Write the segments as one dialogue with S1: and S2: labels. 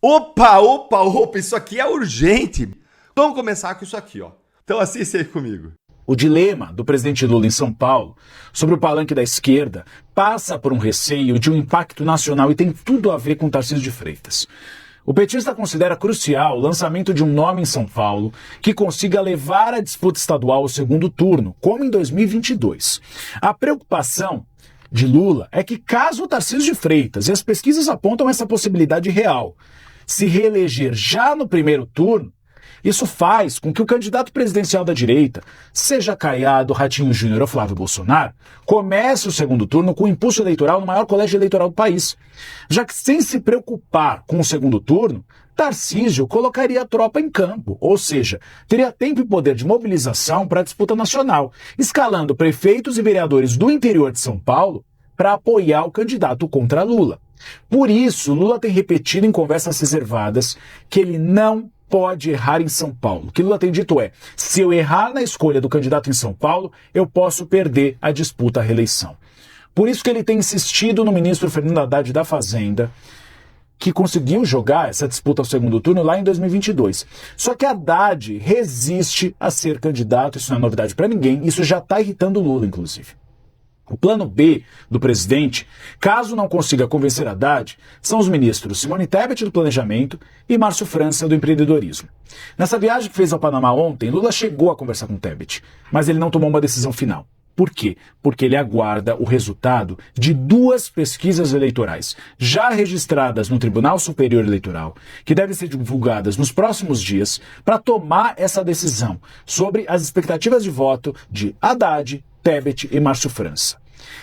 S1: Opa, isso aqui é urgente. Vamos começar com isso aqui, ó. Então assiste aí comigo.
S2: O dilema do presidente Lula em São Paulo, sobre o palanque da esquerda, passa por um receio de um impacto nacional e tem tudo a ver com Tarcísio de Freitas. O petista considera crucial o lançamento de um nome em São Paulo que consiga levar a disputa estadual ao segundo turno, como em 2022. A preocupação de Lula é que, caso o Tarcísio de Freitas, e as pesquisas apontam essa possibilidade real, se reeleger já no primeiro turno, isso faz com que o candidato presidencial da direita, seja Caiado, Ratinho Júnior ou Flávio Bolsonaro, comece o segundo turno com impulso eleitoral no maior colégio eleitoral do país. Já que, sem se preocupar com o segundo turno, Tarcísio colocaria a tropa em campo, ou seja, teria tempo e poder de mobilização para a disputa nacional, escalando prefeitos e vereadores do interior de São Paulo para apoiar o candidato contra Lula. Por isso, Lula tem repetido em conversas reservadas que ele não pode errar em São Paulo. O que Lula tem dito é, se eu errar na escolha do candidato em São Paulo, eu posso perder a disputa à reeleição. Por isso que ele tem insistido no ministro Fernando Haddad da Fazenda, que conseguiu jogar essa disputa ao segundo turno lá em 2022. Só que Haddad resiste a ser candidato, isso não é novidade para ninguém, isso já está irritando o Lula, inclusive. O plano B do presidente, caso não consiga convencer Haddad, são os ministros Simone Tebet do Planejamento e Márcio França do Empreendedorismo. Nessa viagem que fez ao Panamá ontem, Lula chegou a conversar com Tebet, mas ele não tomou uma decisão final. Por quê? Porque ele aguarda o resultado de 2 pesquisas eleitorais, já registradas no Tribunal Superior Eleitoral, que devem ser divulgadas nos próximos dias, para tomar essa decisão sobre as expectativas de voto de Haddad, Tebet e Márcio França.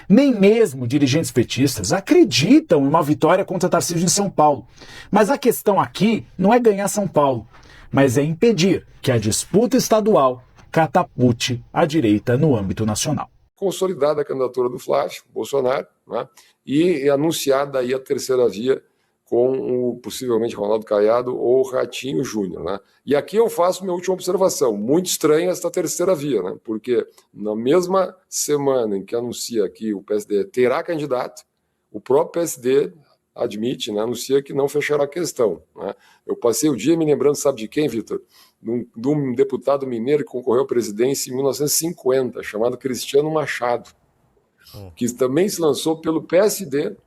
S2: Nem mesmo dirigentes petistas acreditam em uma vitória contra Tarcísio em São Paulo. Mas a questão aqui não é ganhar São Paulo, mas é impedir que a disputa estadual catapulte a direita no âmbito nacional.
S3: Consolidada a candidatura do Flávio Bolsonaro, né, e anunciada aí a terceira via com possivelmente Ronaldo Caiado ou Ratinho Júnior, né? E aqui eu faço minha última observação. Muito estranha esta terceira via, né? Porque na mesma semana em que anuncia que o PSD terá candidato, o próprio PSD admite, né, anuncia que não fechará a questão, né? Eu passei o dia me lembrando, sabe de quem, Vitor? De um deputado mineiro que concorreu à presidência em 1950, chamado Cristiano Machado, que também se lançou pelo PSD,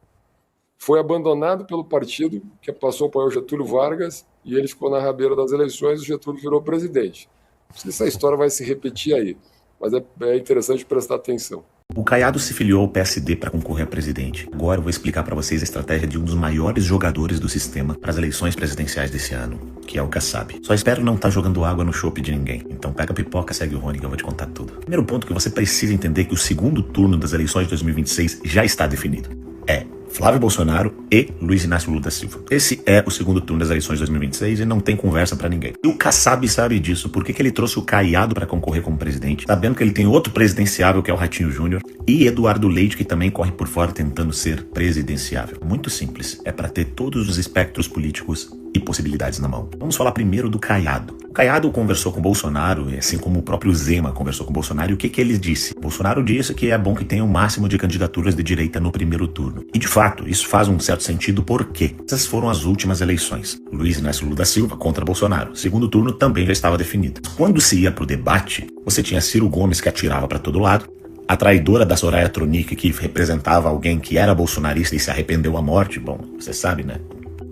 S3: foi abandonado pelo partido, que passou para o Getúlio Vargas, e ele ficou na rabeira das eleições e o Getúlio virou presidente. Não sei se essa história vai se repetir aí, mas é interessante prestar atenção.
S4: O Caiado se filiou ao PSD para concorrer a presidente. Agora eu vou explicar para vocês a estratégia de um dos maiores jogadores do sistema para as eleições presidenciais desse ano, que é o Kassab. Só espero não estar jogando água no chope de ninguém. Então pega a pipoca, segue o Rony que eu vou te contar tudo. Primeiro ponto que você precisa entender é que o segundo turno das eleições de 2026 já está definido. É Flávio Bolsonaro e Luiz Inácio Lula da Silva. Esse é o segundo turno das eleições de 2026 e não tem conversa pra ninguém. E o Kassab sabe disso. Por que ele trouxe o Caiado pra concorrer como presidente? Sabendo que ele tem outro presidenciável, que é o Ratinho Júnior, e Eduardo Leite, que também corre por fora tentando ser presidenciável. Muito simples. É pra ter todos os espectros políticos e possibilidades na mão. Vamos falar primeiro do Caiado. O Caiado conversou com Bolsonaro, assim como o próprio Zema conversou com Bolsonaro, e o que ele disse? Bolsonaro disse que é bom que tenha o máximo de candidaturas de direita no primeiro turno. E de fato, isso faz um certo sentido porque essas foram as últimas eleições. Luiz Inácio Lula da Silva contra Bolsonaro. Segundo turno também já estava definido. Quando se ia pro debate, você tinha Ciro Gomes que atirava para todo lado, a traidora da Soraya Tronic, que representava alguém que era bolsonarista e se arrependeu à morte, bom, você sabe, né?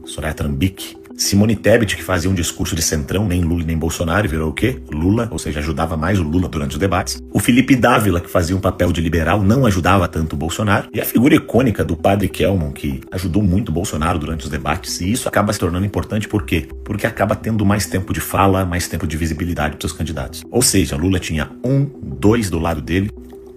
S4: Soraya Trambique. Simone Tebet, que fazia um discurso de centrão, nem Lula nem Bolsonaro, virou o quê? Lula, ou seja, ajudava mais o Lula durante os debates. O Felipe Dávila, que fazia um papel de liberal, não ajudava tanto o Bolsonaro. E a figura icônica do padre Kelmon, que ajudou muito o Bolsonaro durante os debates. E isso acaba se tornando importante por quê? Porque acaba tendo mais tempo de fala, mais tempo de visibilidade para os candidatos. Ou seja, Lula tinha 2 do lado dele,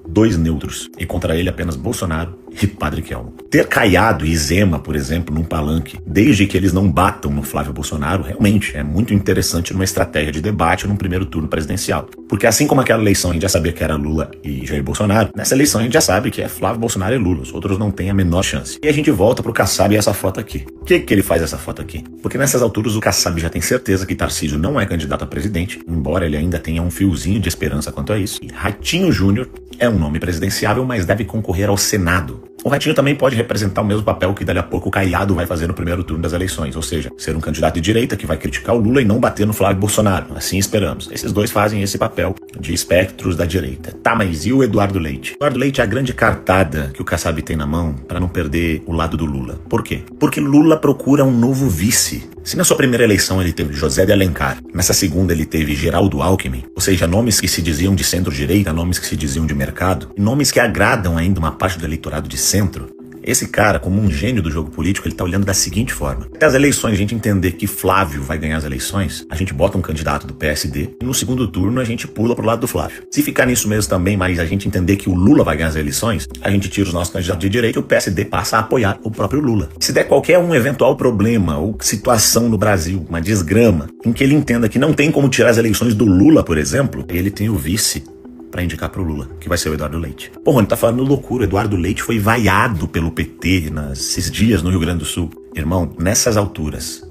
S4: 2 neutros, e contra ele apenas Bolsonaro e Padre Kelmo. Ter Caiado e Zema, por exemplo, num palanque, desde que eles não batam no Flávio Bolsonaro, realmente é muito interessante numa estratégia de debate num primeiro turno presidencial. Porque assim como aquela eleição a gente já sabia que era Lula e Jair Bolsonaro, nessa eleição a gente já sabe que é Flávio Bolsonaro e Lula, os outros não têm a menor chance. E a gente volta pro Kassab e essa foto aqui. Por que ele faz essa foto aqui? Porque nessas alturas o Kassab já tem certeza que Tarcísio não é candidato a presidente, embora ele ainda tenha um fiozinho de esperança quanto a isso. E Ratinho Júnior é um nome presidenciável, mas deve concorrer ao Senado. O Ratinho também pode representar o mesmo papel que dali a pouco o Caiado vai fazer no primeiro turno das eleições, ou seja, ser um candidato de direita que vai criticar o Lula e não bater no Flávio Bolsonaro. Assim esperamos. Esses dois fazem esse papel de espectros da direita. Tá, mas e o Eduardo Leite? Eduardo Leite é a grande cartada que o Kassab tem na mão para não perder o lado do Lula. Por quê? Porque Lula procura um novo vice. Se na sua primeira eleição ele teve José de Alencar, nessa segunda ele teve Geraldo Alckmin, ou seja, nomes que se diziam de centro-direita, nomes que se diziam de mercado, e nomes que agradam ainda uma parte do eleitorado de centro, esse cara, como um gênio do jogo político, ele tá olhando da seguinte forma. Até as eleições, a gente entender que Flávio vai ganhar as eleições, a gente bota um candidato do PSD e no segundo turno a gente pula pro lado do Flávio. Se ficar nisso mesmo também, mas a gente entender que o Lula vai ganhar as eleições, a gente tira os nossos candidatos de direita e o PSD passa a apoiar o próprio Lula. Se der qualquer um eventual problema ou situação no Brasil, uma desgrama, em que ele entenda que não tem como tirar as eleições do Lula, por exemplo, ele tem o vice para indicar pro Lula, que vai ser o Eduardo Leite. Pô, Rony, tá falando loucura. Eduardo Leite foi vaiado pelo PT nesses dias no Rio Grande do Sul. Irmão, nessas alturas,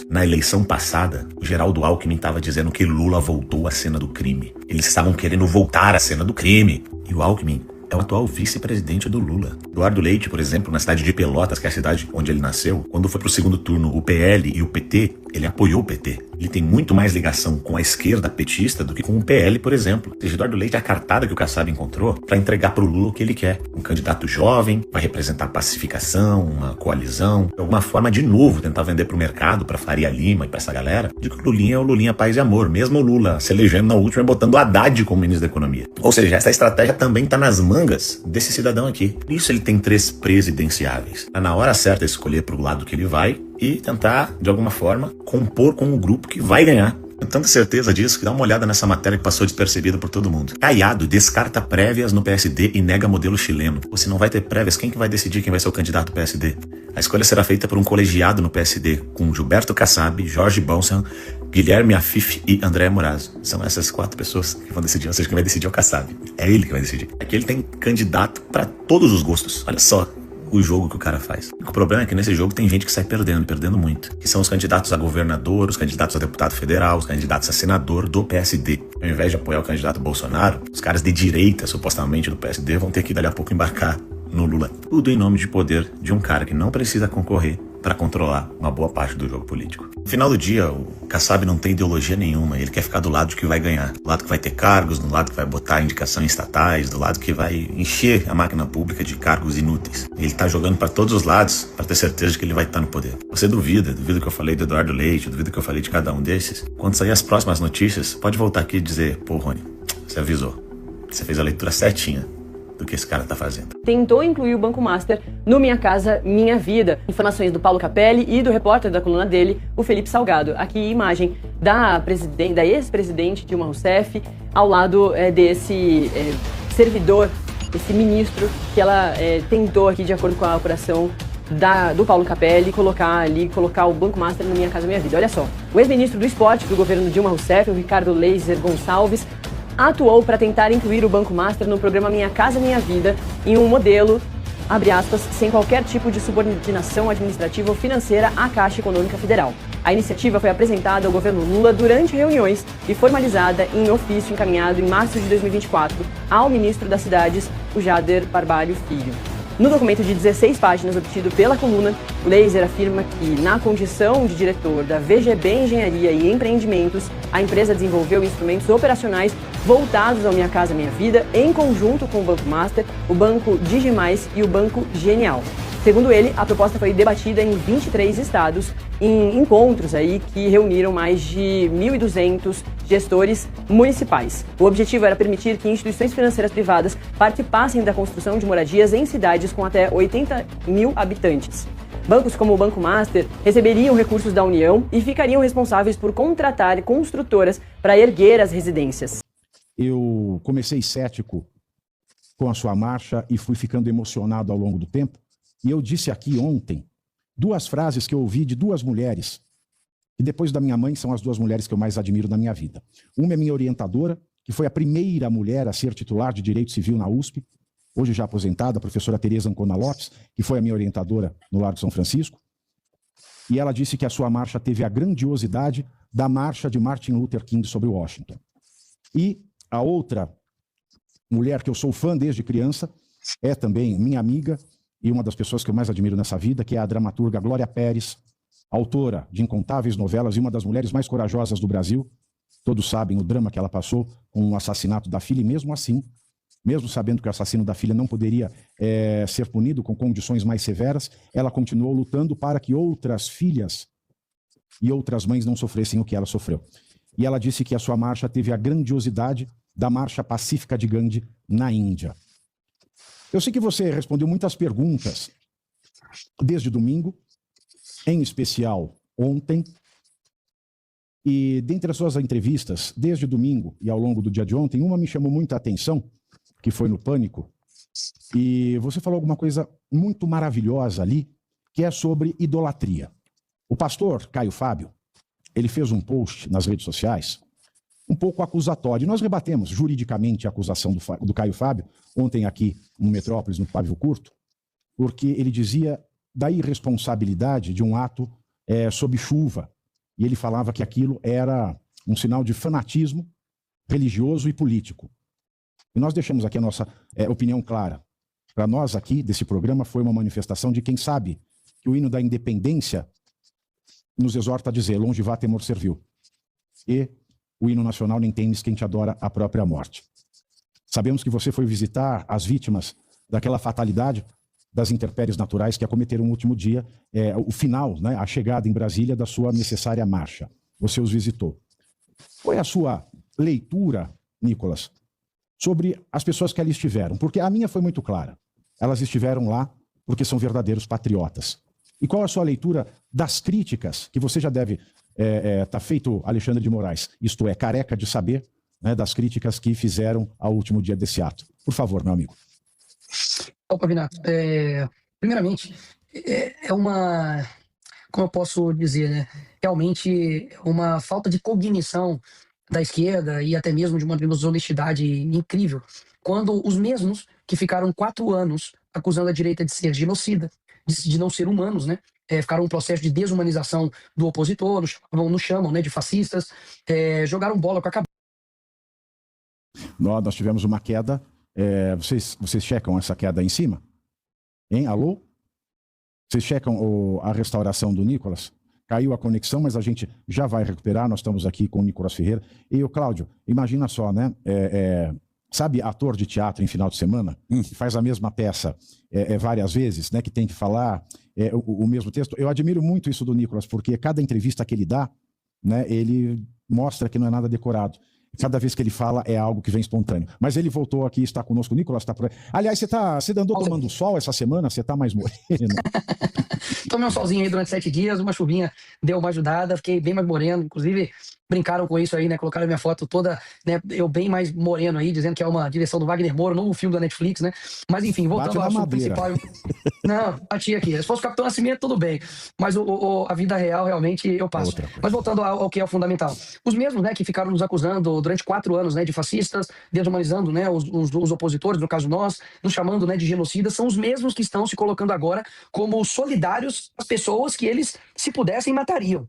S4: na eleição passada, o Geraldo Alckmin tava dizendo que Lula voltou à cena do crime. Eles estavam querendo voltar à cena do crime. E o Alckmin é o atual vice-presidente do Lula. Eduardo Leite, por exemplo, na cidade de Pelotas, que é a cidade onde ele nasceu, quando foi pro segundo turno o PL e o PT, ele apoiou o PT. Ele tem muito mais ligação com a esquerda petista do que com o PL, por exemplo. Ou seja, Eduardo Leite é a cartada que o Kassab encontrou para entregar pro Lula o que ele quer. Um candidato jovem, vai representar pacificação, uma coalizão, de alguma forma, de novo, tentar vender pro mercado, pra Faria Lima e pra essa galera, de que o Lulinha é o Lulinha paz e amor. Mesmo o Lula se elegendo na última e botando o Haddad como ministro da Economia. Ou seja, essa estratégia também tá nas mangas desse cidadão aqui. Por isso ele tem 3 presidenciáveis. Tá na hora certa escolher pro lado que ele vai e tentar, de alguma forma, compor com o grupo que vai ganhar. Tenho tanta certeza disso que dá uma olhada nessa matéria que passou despercebida por todo mundo. Caiado descarta prévias no PSD e nega modelo chileno. Ou se não vai ter prévias, quem que vai decidir quem vai ser o candidato do PSD? A escolha será feita por um colegiado no PSD, com Gilberto Kassab, Jorge Bonsan, Guilherme Afif e André Moraes. São essas 4 pessoas que vão decidir, ou seja, quem vai decidir é o Kassab. É ele que vai decidir. Aqui ele tem candidato para todos os gostos. Olha só o jogo que o cara faz. O problema é que nesse jogo tem gente que sai perdendo muito. Que são os candidatos a governador, os candidatos a deputado federal, os candidatos a senador do PSD. Ao invés de apoiar o candidato Bolsonaro, os caras de direita, supostamente, do PSD, vão ter que dali a pouco embarcar no Lula. Tudo em nome de poder de um cara que não precisa concorrer para controlar uma boa parte do jogo político. No final do dia, o Kassab não tem ideologia nenhuma, ele quer ficar do lado de que vai ganhar, do lado que vai ter cargos, do lado que vai botar indicação em estatais, do lado que vai encher a máquina pública de cargos inúteis. Ele tá jogando para todos os lados para ter certeza de que ele vai estar no poder. Você duvida que eu falei do Eduardo Leite, duvida que eu falei de cada um desses? Quando sair as próximas notícias, pode voltar aqui e dizer: pô, Rony, você avisou, você fez a leitura certinha do que esse cara tá fazendo.
S5: Tentou incluir o Banco Master no Minha Casa Minha Vida. Informações do Paulo Capelli e do repórter da coluna dele, o Felipe Salgado. Aqui imagem da ex-presidente Dilma Rousseff ao lado desse servidor, esse ministro que ela tentou aqui, de acordo com a apuração do Paulo Capelli, colocar o Banco Master no Minha Casa Minha Vida. Olha só, o ex-ministro do esporte do governo Dilma Rousseff, o Ricardo Leiser Gonçalves, atuou para tentar incluir o Banco Master no programa Minha Casa Minha Vida em um modelo, abre aspas, sem qualquer tipo de subordinação administrativa ou financeira à Caixa Econômica Federal. A iniciativa foi apresentada ao governo Lula durante reuniões e formalizada em ofício encaminhado em março de 2024 ao ministro das Cidades, o Jader Barbalho Filho. No documento de 16 páginas obtido pela coluna, o Leiser afirma que, na condição de diretor da VGB Engenharia e Empreendimentos, a empresa desenvolveu instrumentos operacionais voltados ao Minha Casa Minha Vida, em conjunto com o Banco Master, o Banco Digimais e o Banco Genial. Segundo ele, a proposta foi debatida em 23 estados, em encontros que reuniram mais de 1.200 gestores municipais. O objetivo era permitir que instituições financeiras privadas participassem da construção de moradias em cidades com até 80 mil habitantes. Bancos como o Banco Master receberiam recursos da União e ficariam responsáveis por contratar construtoras para erguer as residências.
S6: Eu comecei cético com a sua marcha e fui ficando emocionado ao longo do tempo. E eu disse aqui ontem 2 frases que eu ouvi de 2 mulheres, que depois da minha mãe são as 2 mulheres que eu mais admiro na minha vida. Uma é minha orientadora, que foi a primeira mulher a ser titular de Direito Civil na USP, hoje já aposentada, a professora Tereza Ancona Lopes, que foi a minha orientadora no Largo São Francisco. E ela disse que a sua marcha teve a grandiosidade da marcha de Martin Luther King sobre Washington. E a outra mulher que eu sou fã desde criança é também minha amiga e uma das pessoas que eu mais admiro nessa vida, que é a dramaturga Glória Pérez, autora de incontáveis novelas e uma das mulheres mais corajosas do Brasil. Todos sabem o drama que ela passou com o assassinato da filha, e mesmo assim, mesmo sabendo que o assassino da filha não poderia ser punido com condições mais severas, ela continuou lutando para que outras filhas e outras mães não sofressem o que ela sofreu. E ela disse que a sua marcha teve a grandiosidade da Marcha Pacífica de Gandhi na Índia. Eu sei que você respondeu muitas perguntas desde domingo, em especial ontem, e dentre as suas entrevistas, desde domingo e ao longo do dia de ontem, uma me chamou muita atenção, que foi no Pânico, e você falou alguma coisa muito maravilhosa ali, que é sobre idolatria. O pastor Caio Fábio, ele fez um post nas redes sociais, um pouco acusatório. Nós rebatemos juridicamente a acusação do Caio Fábio, ontem aqui no Metrópolis, no Pavio Curto, porque ele dizia da irresponsabilidade de um ato sob chuva, e ele falava que aquilo era um sinal de fanatismo religioso e político. E nós deixamos aqui a nossa opinião clara. Para nós aqui, desse programa, foi uma manifestação de quem sabe que o hino da independência nos exorta a dizer: longe vá, temor servil. E o hino nacional: nem temes quem te adora a própria morte. Sabemos que você foi visitar as vítimas daquela fatalidade das intempéries naturais que acometeram no último dia, o final, né, a chegada em Brasília da sua necessária marcha. Você os visitou. Qual é a sua leitura, Nicolas, sobre as pessoas que ali estiveram? Porque a minha foi muito clara. Elas estiveram lá porque são verdadeiros patriotas. E qual a sua leitura das críticas que você já deve tá feito, Alexandre de Moraes, isto é, careca de saber, né, das críticas que fizeram ao último dia desse ato? Por favor, meu amigo.
S7: Opa, Vinato, primeiramente, uma, como eu posso dizer, né? Realmente uma falta de cognição da esquerda e até mesmo de uma desonestidade incrível, quando os mesmos que ficaram 4 anos acusando a direita de ser genocida, de não ser humanos, né? Ficaram um processo de desumanização do opositor, nos chamam, né, de fascistas, jogaram bola com a cabeça.
S6: Nós tivemos uma queda. Vocês checam essa queda aí em cima? Hein? Alô? Vocês checam a restauração do Nicolas? Caiu a conexão, mas a gente já vai recuperar. Nós estamos aqui com o Nicolas Ferreira. E o Cláudio, imagina só, né? Sabe ator de teatro em final de semana? Que faz a mesma peça várias vezes, né? Que tem que falar o mesmo texto. Eu admiro muito isso do Nicolas, porque cada entrevista que ele dá, né? Ele mostra que não é nada decorado. Cada vez que ele fala é algo que vem espontâneo. Mas ele voltou aqui, está conosco. O Nicolas está por aí. Aliás, você andou tomando sol essa semana? Você está mais moreno?
S7: Tomei um solzinho aí durante 7 dias, uma chuvinha deu uma ajudada, fiquei bem mais moreno. Inclusive, brincaram com isso aí, né? Colocaram a minha foto toda, né? Eu bem mais moreno aí, dizendo que é uma direção do Wagner Moura, novo filme da Netflix, né? Mas enfim, voltando ao assunto principal. Não, bati aqui. Se fosse o Capitão Nascimento, tudo bem. Mas a vida real, realmente, eu passo. Mas voltando ao que é o fundamental. Os mesmos, né, que ficaram nos acusando durante 4 anos, né, de fascistas, desumanizando, né, os opositores, no caso nós, nos chamando, né, de genocidas, são os mesmos que estão se colocando agora como solidários às pessoas que eles, se pudessem, matariam.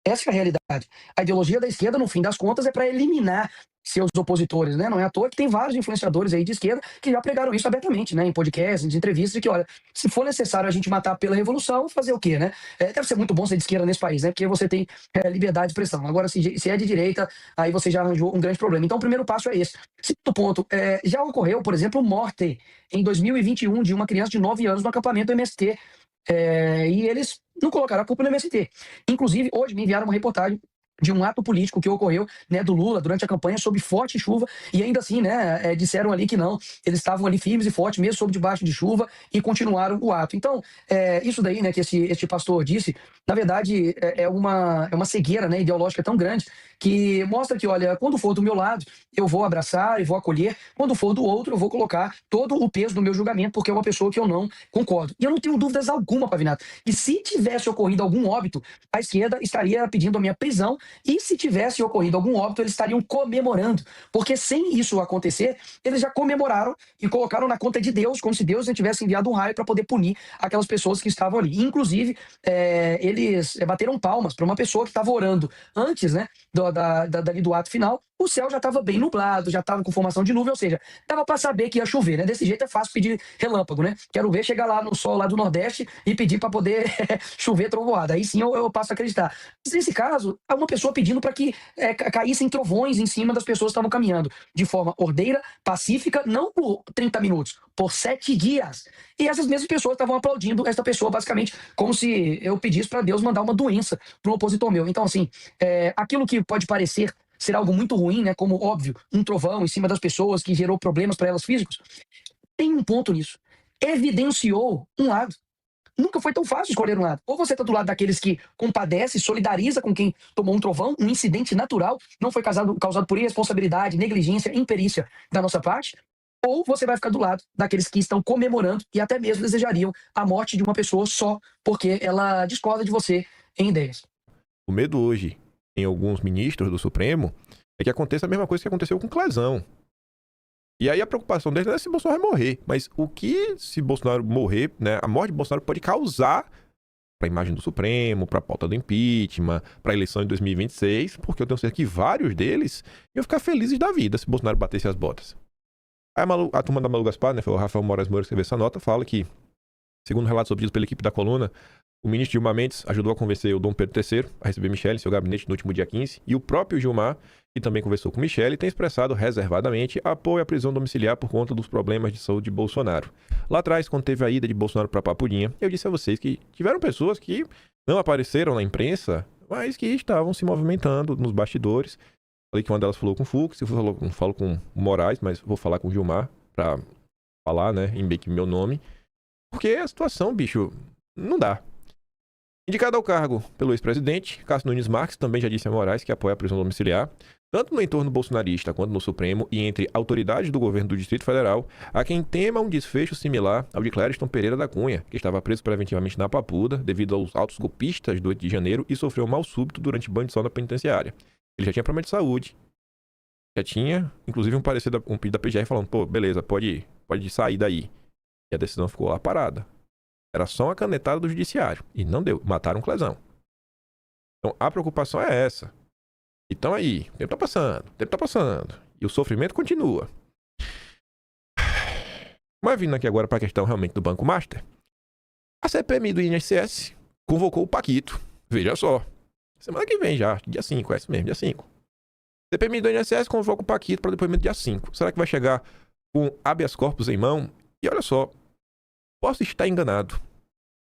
S7: Essa é a realidade. A ideologia da esquerda, no fim das contas, é para eliminar seus opositores, né? Não é à toa que tem vários influenciadores aí de esquerda que já pregaram isso abertamente, né? Em podcasts, em entrevistas, de que, olha, se for necessário a gente matar pela revolução, fazer o quê, né? Deve ser muito bom ser de esquerda nesse país, né? Porque você tem liberdade de expressão. Agora, se é de direita, aí você já arranjou um grande problema. Então, o primeiro passo é esse. Segundo ponto, já ocorreu, por exemplo, morte em 2021 de uma criança de 9 anos no acampamento MST. E eles não colocaram a culpa no MST. Inclusive, hoje me enviaram uma reportagem de um ato político que ocorreu, né, do Lula durante a campanha sob forte chuva, e ainda assim, né, disseram ali que não, eles estavam ali firmes e fortes mesmo sob debaixo de chuva e continuaram o ato. Então, isso daí, né, que este pastor disse, na verdade é uma cegueira, né, ideológica tão grande que mostra que, olha, quando for do meu lado, eu vou abraçar e vou acolher, quando for do outro, eu vou colocar todo o peso do meu julgamento, porque é uma pessoa que eu não concordo. E eu não tenho dúvidas alguma, Pavinato, que se tivesse ocorrido algum óbito, a esquerda estaria pedindo a minha prisão. E se tivesse ocorrido algum óbito, eles estariam comemorando. Porque sem isso acontecer, eles já comemoraram e colocaram na conta de Deus, como se Deus tivesse enviado um raio para poder punir aquelas pessoas que estavam ali. Inclusive, eles bateram palmas para uma pessoa que estava orando antes, né, do ato final, o céu já estava bem nublado, já estava com formação de nuvem, ou seja, dava para saber que ia chover, né? Desse jeito é fácil pedir relâmpago, né? Quero ver chegar lá no sol lá do Nordeste e pedir para poder chover trovoada. Aí sim eu passo a acreditar. Mas nesse caso, há uma pessoa pedindo para que caíssem trovões em cima das pessoas que estavam caminhando, de forma ordeira, pacífica, não por 30 minutos, por 7 dias. E essas mesmas pessoas estavam aplaudindo esta pessoa, basicamente, como se eu pedisse para Deus mandar uma doença para um opositor meu. Então, assim, aquilo que pode parecer ser algo muito ruim, né? Como, óbvio, um trovão em cima das pessoas que gerou problemas para elas físicos. Tem um ponto nisso. Evidenciou um lado. Nunca foi tão fácil escolher um lado. Ou você está do lado daqueles que compadece, solidariza com quem tomou um trovão, um incidente natural, não foi causado por irresponsabilidade, negligência, imperícia da nossa parte, ou você vai ficar do lado daqueles que estão comemorando e até mesmo desejariam a morte de uma pessoa só porque ela discorda de você em ideias.
S8: O medo hoje em alguns ministros do Supremo é que aconteça a mesma coisa que aconteceu com o Clezão. E aí a preocupação deles não é se Bolsonaro vai morrer, mas o que se Bolsonaro morrer, né, a morte de Bolsonaro pode causar para a imagem do Supremo, para a pauta do impeachment, para a eleição de 2026, porque eu tenho certeza que vários deles iam ficar felizes da vida se Bolsonaro batesse as botas. Aí a turma da Malu Gaspar, né, foi o Rafael Moraes Moura que escreveu essa nota, fala que, segundo relatos obtidos pela equipe da coluna, o ministro Gilmar Mendes ajudou a convencer o Dom Pedro III a receber Michele em seu gabinete no último dia 15, e o próprio Gilmar, que também conversou com Michele, tem expressado reservadamente apoio à prisão domiciliar por conta dos problemas de saúde de Bolsonaro. Lá atrás, quando teve a ida de Bolsonaro para Papulinha, eu disse a vocês que tiveram pessoas que não apareceram na imprensa, mas que estavam se movimentando nos bastidores. Falei que uma delas falou com o Fux, eu não falo com o Moraes, mas vou falar com o Gilmar para falar, né, em meio que meu nome, porque a situação, bicho, não dá. Indicado ao cargo pelo ex-presidente, Cássio Nunes Marques também já disse a Moraes que apoia a prisão domiciliar, tanto no entorno bolsonarista quanto no Supremo e entre autoridades do governo do Distrito Federal, a quem tema um desfecho similar ao de Clériston Pereira da Cunha, que estava preso preventivamente na Papuda devido aos atos golpistas do 8 de janeiro e sofreu um mal súbito durante banho de sol na penitenciária. Ele já tinha problema de saúde, já tinha, inclusive, um pedido da PGR falando, pô, beleza, pode sair daí. E a decisão ficou lá parada. Era só uma canetada do judiciário. E não deu. Mataram o Clezão. Então, a preocupação é essa. Então aí, o tempo tá passando. E o sofrimento continua. Mas vindo aqui agora para a questão realmente do Banco Master, a CPMI do INSS convocou o Paquito. Veja só. Semana que vem já, dia 5, é isso mesmo, dia 5. CPMI do INSS convoca o Paquito para depoimento dia 5. Será que vai chegar com habeas corpus em mão? E olha só, posso estar enganado.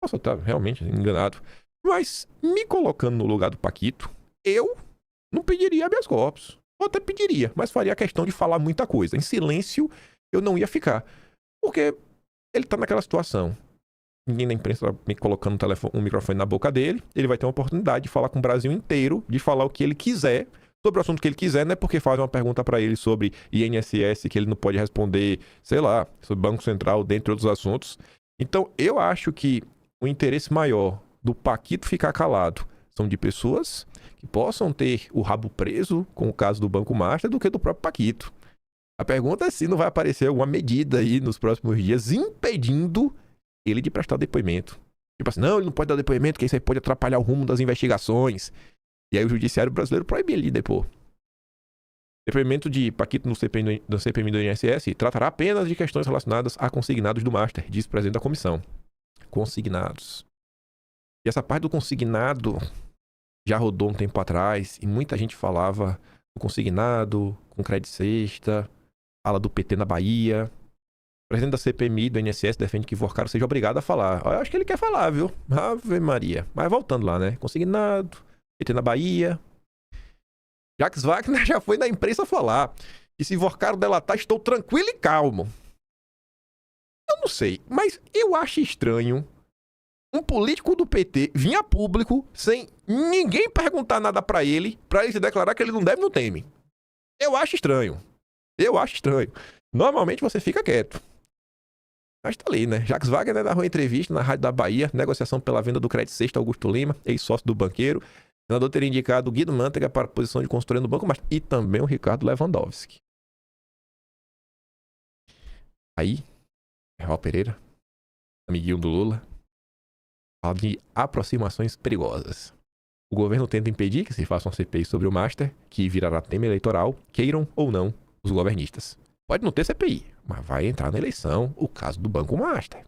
S8: Posso estar realmente enganado. Mas, me colocando no lugar do Paquito, eu não pediria habeas corpus. Ou até pediria, mas faria a questão de falar muita coisa. Em silêncio, eu não ia ficar. Porque ele tá naquela situação. Ninguém da imprensa me colocando um microfone na boca dele. Ele vai ter uma oportunidade de falar com o Brasil inteiro, de falar o que ele quiser, sobre o assunto que ele quiser, não é porque faz uma pergunta para ele sobre INSS que ele não pode responder, sei lá, sobre Banco Central, dentre outros assuntos. Então, eu acho que o interesse maior do Paquito ficar calado são de pessoas que possam ter o rabo preso com o caso do Banco Master do que do próprio Paquito. A pergunta é se não vai aparecer alguma medida aí nos próximos dias impedindo ele de prestar depoimento. Tipo assim, não, ele não pode dar depoimento, que isso aí pode atrapalhar o rumo das investigações. E aí o judiciário brasileiro proíbe ele de depor. Depoimento de Paquito no CPMI do INSS tratará apenas de questões relacionadas a consignados do Master, diz o presidente da comissão. Consignados. E essa parte do consignado já rodou um tempo atrás e muita gente falava do consignado, com crédito sexta, fala do PT na Bahia. O presidente da CPMI do INSS defende que Vorcaro seja obrigado a falar. Eu acho que ele quer falar, viu? Ave Maria. Mas voltando lá, né? Consignado, PT na Bahia. Jacques Wagner já foi na imprensa falar. E se Vorcaro delatar, estou tranquilo e calmo. Eu não sei, mas eu acho estranho um político do PT vir a público sem ninguém perguntar nada pra ele se declarar que ele não deve, não teme. Eu acho estranho. Normalmente você fica quieto. Mas tá ali, né? Jacques Wagner narrou entrevista na Rádio da Bahia, negociação pela venda do crédito sexta Augusto Lima, ex-sócio do banqueiro. O senador teria indicado o Guido Mantega para a posição de consultoria no Banco Master e também o Ricardo Lewandowski. Aí, Raul Pereira, amiguinho do Lula, fala de aproximações perigosas. O governo tenta impedir que se faça uma CPI sobre o Master, que virará tema eleitoral, queiram ou não os governistas. Pode não ter CPI, mas vai entrar na eleição o caso do Banco Master.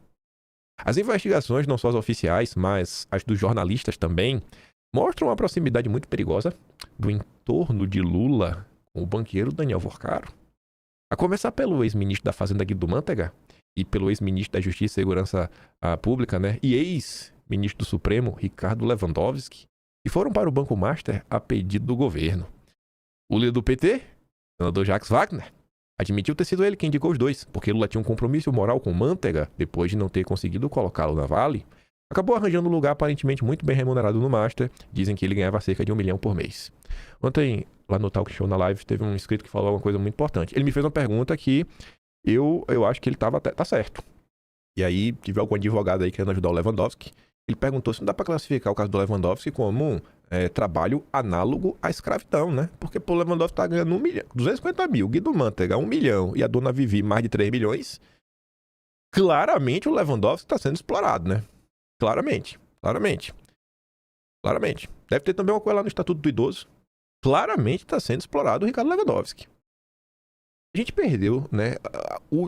S8: As investigações, não só as oficiais, mas as dos jornalistas também, mostram uma proximidade muito perigosa do entorno de Lula com o banqueiro Daniel Vorcaro. A começar pelo ex-ministro da Fazenda Guido Mantega e pelo ex-ministro da Justiça e Segurança Pública, né, e ex-ministro do Supremo, Ricardo Lewandowski, que foram para o Banco Master a pedido do governo. O líder do PT, senador Jacques Wagner, admitiu ter sido ele quem indicou os dois, porque Lula tinha um compromisso moral com Mantega, depois de não ter conseguido colocá-lo na Vale. Acabou arranjando um lugar aparentemente muito bem remunerado no Master. Dizem que ele ganhava cerca de R$1 milhão por mês. Ontem, lá no Talk Show, na live, teve um inscrito que falou uma coisa muito importante. Ele me fez uma pergunta que eu acho que ele tá certo. E aí, tive algum advogado aí querendo ajudar o Lewandowski. Ele perguntou se não dá para classificar o caso do Lewandowski como trabalho análogo à escravidão, né? Porque o Lewandowski tá ganhando 1 milhão, 250 mil, Guido Mantega 1 milhão e a dona Vivi mais de 3 milhões. Claramente o Lewandowski está sendo explorado, né? Claramente. Deve ter também uma coisa lá no Estatuto do Idoso. Claramente está sendo explorado o Ricardo Lewandowski. A gente perdeu, né,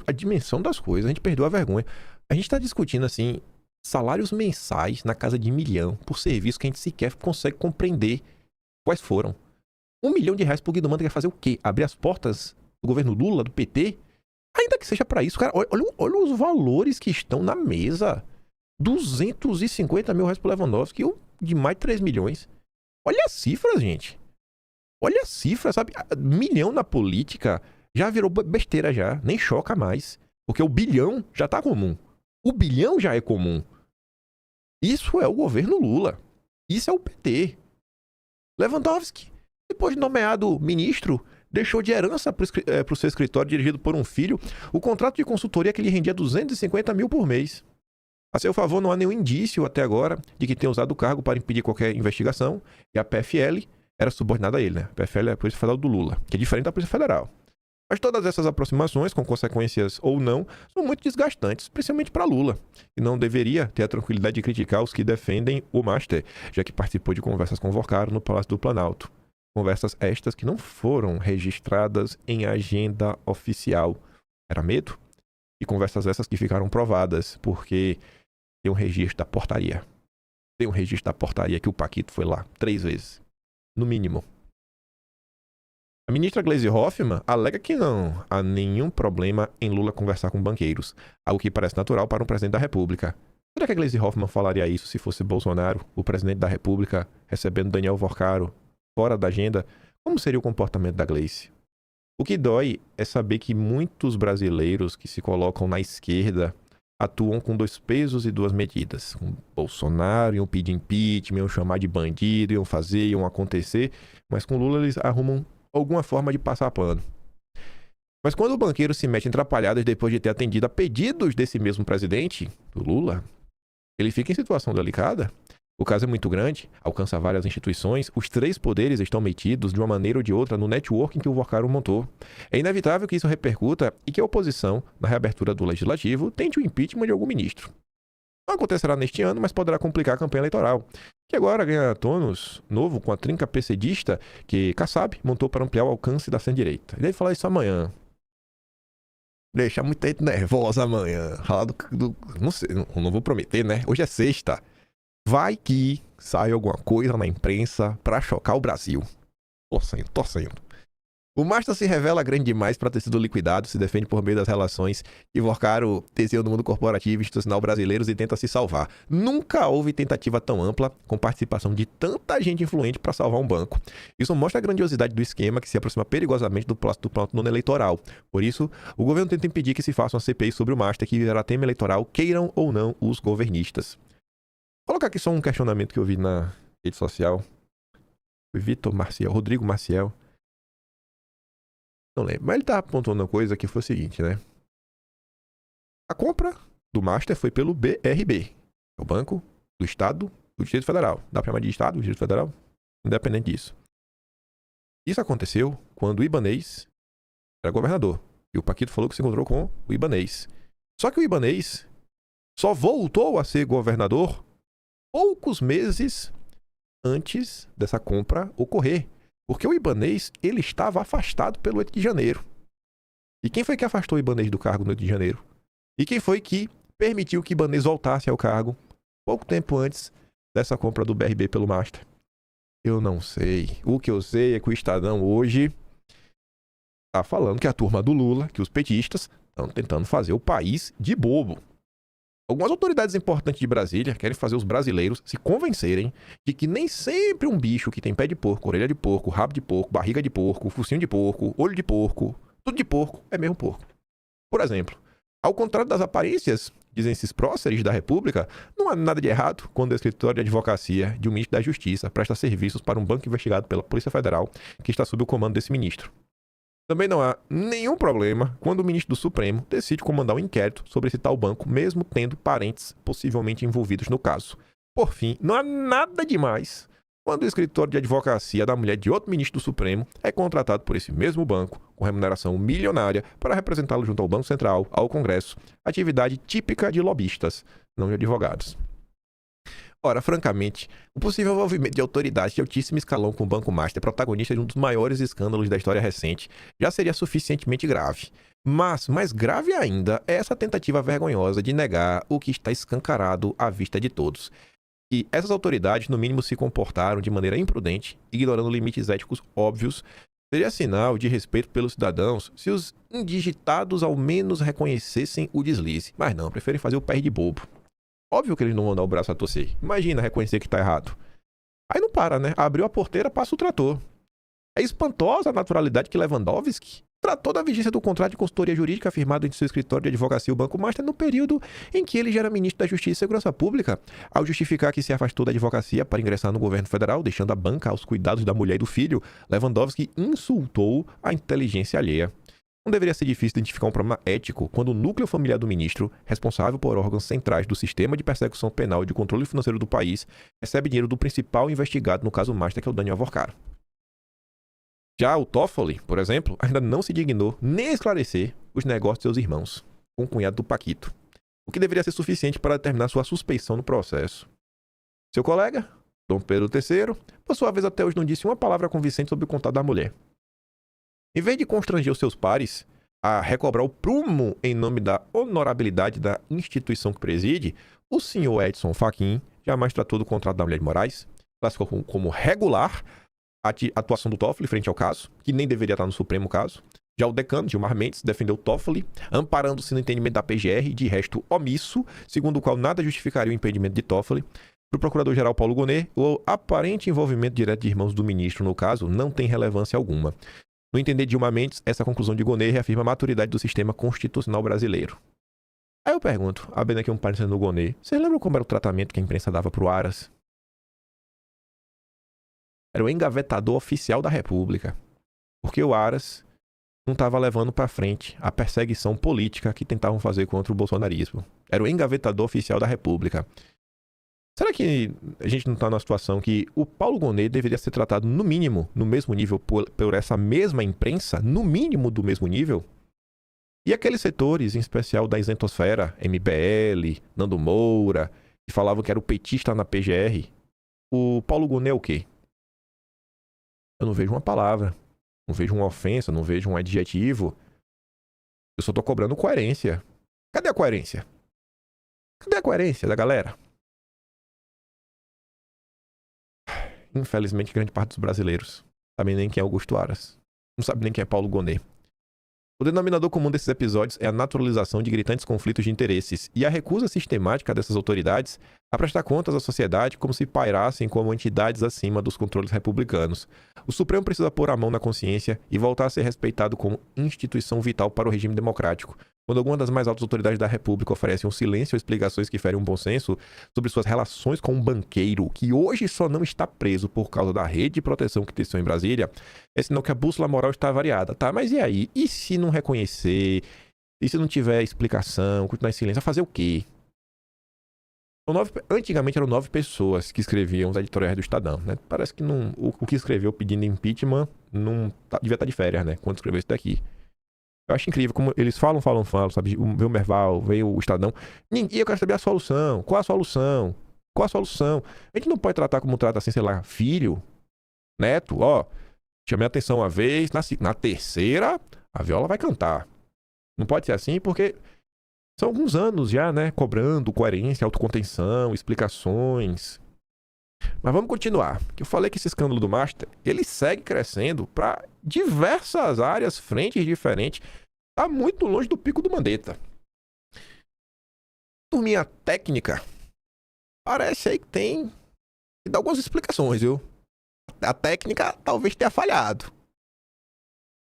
S8: a dimensão das coisas, a gente perdeu a vergonha. A gente está discutindo, assim, salários mensais na casa de R$1 milhão por serviço que a gente sequer consegue compreender quais foram. R$1 milhão por Guido Mantega quer fazer o quê? Abrir as portas do governo Lula, do PT? Ainda que seja para isso, cara, olha os valores que estão na mesa. 250 mil reais pro Lewandowski e de mais de 3 milhões. Olha as cifras, gente. Olha as cifras, sabe? 1 milhão na política já virou besteira já. Nem choca mais. Porque o bilhão já tá comum. O bilhão já é comum. Isso é o governo Lula. Isso é o PT. Lewandowski, depois de nomeado ministro, deixou de herança para o seu escritório dirigido por um filho o contrato de consultoria que lhe rendia 250 mil por mês. A seu favor, não há nenhum indício até agora de que tenha usado o cargo para impedir qualquer investigação, e a PFL era subordinada a ele, né? A PFL é a Polícia Federal do Lula, que é diferente da Polícia Federal. Mas todas essas aproximações, com consequências ou não, são muito desgastantes, principalmente para Lula, que não deveria ter a tranquilidade de criticar os que defendem o Master, já que participou de conversas com Vorcaro no Palácio do Planalto. Conversas estas que não foram registradas em agenda oficial. Era medo? E conversas essas que ficaram provadas, porque tem um registro da portaria. Tem um registro da portaria que o Paquito foi lá 3 vezes. No mínimo. A ministra Gleisi Hoffmann alega que não há nenhum problema em Lula conversar com banqueiros, algo que parece natural para um presidente da República. Será que a Gleisi Hoffmann falaria isso se fosse Bolsonaro, o presidente da República, recebendo Daniel Vorcaro fora da agenda? Como seria o comportamento da Gleisi? O que dói é saber que muitos brasileiros que se colocam na esquerda atuam com 2 pesos e 2 medidas. Com Bolsonaro, iam pedir impeachment, iam chamar de bandido, iam fazer, iam acontecer. Mas com Lula eles arrumam alguma forma de passar pano. Mas quando o banqueiro se mete em atrapalhadas depois de ter atendido a pedidos desse mesmo presidente, do Lula, ele fica em situação delicada. O caso é muito grande, alcança várias instituições, os 3 poderes estão metidos de uma maneira ou de outra no networking que o Vorcaro montou. É inevitável que isso repercuta e que a oposição, na reabertura do legislativo, tente o impeachment de algum ministro. Não acontecerá neste ano, mas poderá complicar a campanha eleitoral, que agora ganha tônus novo com a trinca PCdista que Kassab montou para ampliar o alcance da centro-direita. Ele deve falar isso amanhã. Deixar muita gente nervosa amanhã. Falar não sei, não vou prometer, né? Hoje é sexta. Vai que sai alguma coisa na imprensa pra chocar o Brasil. Torcendo. O Master se revela grande demais para ter sido liquidado, se defende por meio das relações que Vorcaro teceu no mundo corporativo e institucional brasileiros e tenta se salvar. Nunca houve tentativa tão ampla, com participação de tanta gente influente para salvar um banco. Isso mostra a grandiosidade do esquema que se aproxima perigosamente do Palácio do Planalto no ano eleitoral. Por isso, o governo tenta impedir que se faça uma CPI sobre o Master que virá tema eleitoral, queiram ou não os governistas. Vou colocar aqui só um questionamento que eu vi na rede social. Foi Rodrigo Maciel. Não lembro, mas ele estava apontando uma coisa que foi o seguinte, né? A compra do Master foi pelo BRB, o Banco do Estado do Distrito Federal. Dá para chamar de Estado, Distrito Federal? Independente disso. Isso aconteceu quando o Ibanez era governador. E o Paquito falou que se encontrou com o Ibanez. Só que o Ibanez só voltou a ser governador poucos meses antes dessa compra ocorrer. Porque o Ibanez, ele estava afastado pelo 8 de janeiro. E quem foi que afastou o Ibanez do cargo no 8 de janeiro? E quem foi que permitiu que Ibanez voltasse ao cargo pouco tempo antes dessa compra do BRB pelo Master? Eu não sei. O que eu sei é que o Estadão hoje está falando que a turma do Lula, que os petistas, estão tentando fazer o país de bobo. Algumas autoridades importantes de Brasília querem fazer os brasileiros se convencerem de que nem sempre um bicho que tem pé de porco, orelha de porco, rabo de porco, barriga de porco, focinho de porco, olho de porco, tudo de porco é mesmo porco. Por exemplo, ao contrário das aparências, dizem esses próceres da República, não há nada de errado quando o escritório de advocacia de um ministro da Justiça presta serviços para um banco investigado pela Polícia Federal que está sob o comando desse ministro. Também não há nenhum problema quando o ministro do Supremo decide comandar um inquérito sobre esse tal banco, mesmo tendo parentes possivelmente envolvidos no caso. Por fim, não há nada demais quando o escritório de advocacia da mulher de outro ministro do Supremo é contratado por esse mesmo banco, com remuneração milionária, para representá-lo junto ao Banco Central, ao Congresso, atividade típica de lobistas, não de advogados. Ora, francamente, o possível envolvimento de autoridades de altíssimo escalão com o Banco Master, protagonista de um dos maiores escândalos da história recente, já seria suficientemente grave. Mas, mais grave ainda, é essa tentativa vergonhosa de negar o que está escancarado à vista de todos. E essas autoridades, no mínimo, se comportaram de maneira imprudente, ignorando limites éticos óbvios. Seria sinal de respeito pelos cidadãos se os indigitados ao menos reconhecessem o deslize. Mas não, preferem fazer o pé de bobo. Óbvio que eles não vão dar o braço a torcer. Imagina reconhecer que tá errado. Aí não para, né? Abriu a porteira, passa o trator. É espantosa a naturalidade que Lewandowski tratou da vigência do contrato de consultoria jurídica firmado entre seu escritório de advocacia e o Banco Master no período em que ele já era ministro da Justiça e Segurança Pública, ao justificar que se afastou da advocacia para ingressar no governo federal, deixando a banca aos cuidados da mulher e do filho. Lewandowski insultou a inteligência alheia. Não deveria ser difícil identificar um problema ético quando o núcleo familiar do ministro, responsável por órgãos centrais do sistema de persecução penal e de controle financeiro do país, recebe dinheiro do principal investigado no caso Master, que é o Daniel Alvorcaro. Já o Toffoli, por exemplo, ainda não se dignou nem a esclarecer os negócios de seus irmãos, com o cunhado do Paquito, o que deveria ser suficiente para determinar sua suspeição no processo. Seu colega, Dom Pedro III, por sua vez até hoje não disse uma palavra convincente sobre o contato da mulher. Em vez de constranger os seus pares a recobrar o prumo em nome da honorabilidade da instituição que preside, o senhor Edson Fachin jamais tratou do contrato da mulher de Moraes, classificou como regular a atuação do Toffoli frente ao caso, que nem deveria estar no Supremo caso. Já o decano, Gilmar Mendes, defendeu Toffoli, amparando-se no entendimento da PGR, de resto omisso, segundo o qual nada justificaria o impedimento de Toffoli. Para o procurador-geral Paulo Gonet, o aparente envolvimento direto de irmãos do ministro no caso não tem relevância alguma. No entender de Gilmar Mendes, essa conclusão de Gonet reafirma a maturidade do sistema constitucional brasileiro. Aí eu pergunto, abrindo aqui um parênteses no Gonet, vocês lembram como era o tratamento que a imprensa dava para o Aras? Era o engavetador oficial da República, porque o Aras não estava levando para frente a perseguição política que tentavam fazer contra o bolsonarismo. Era o engavetador oficial da República. Será que a gente não está numa situação que o Paulo Gonet deveria ser tratado, no mínimo, no mesmo nível por essa mesma imprensa, no mínimo do mesmo nível? E aqueles setores, em especial da isentosfera, MBL, Nando Moura, que falavam que era o petista na PGR, o Paulo Gonet é o quê? Eu não vejo uma palavra, não vejo uma ofensa, não vejo um adjetivo. Eu só estou cobrando coerência. Cadê a coerência? Cadê a coerência da galera? Infelizmente, grande parte dos brasileiros não sabe nem quem é Augusto Aras. Não sabe nem quem é Paulo Gonet. O denominador comum desses episódios é a naturalização de gritantes conflitos de interesses e a recusa sistemática dessas autoridades a prestar contas à sociedade como se pairassem como entidades acima dos controles republicanos. O Supremo precisa pôr a mão na consciência e voltar a ser respeitado como instituição vital para o regime democrático. Quando alguma das mais altas autoridades da República oferecem um silêncio ou explicações que ferem um bom senso sobre suas relações com um banqueiro que hoje só não está preso por causa da rede de proteção que teceu em Brasília, é sinal que a bússola moral está variada, tá? Mas e aí? E se não reconhecer? E se não tiver explicação, continuar em silêncio? Vai fazer o quê? Antigamente eram 9 pessoas que escreviam os editoriais do Estadão, né? Parece que não, o que escreveu pedindo impeachment não devia estar de férias, né? Quando escreveu isso daqui. Eu acho incrível como eles falam, sabe? Veio o Merval, veio o Estadão. E eu quero saber a solução. Qual a solução? Qual a solução? A gente não pode tratar como trata assim, sei lá, filho, neto, ó. Chamei a atenção uma vez, na terceira, a viola vai cantar. Não pode ser assim, porque são alguns anos já, né? Cobrando coerência, autocontenção, explicações. Mas vamos continuar. Eu falei que esse escândalo do Master, ele segue crescendo para diversas áreas, frentes diferentes. Tá muito longe do pico do Mandetta. Turminha técnica, parece aí que tem que dar algumas explicações, viu? A técnica talvez tenha falhado.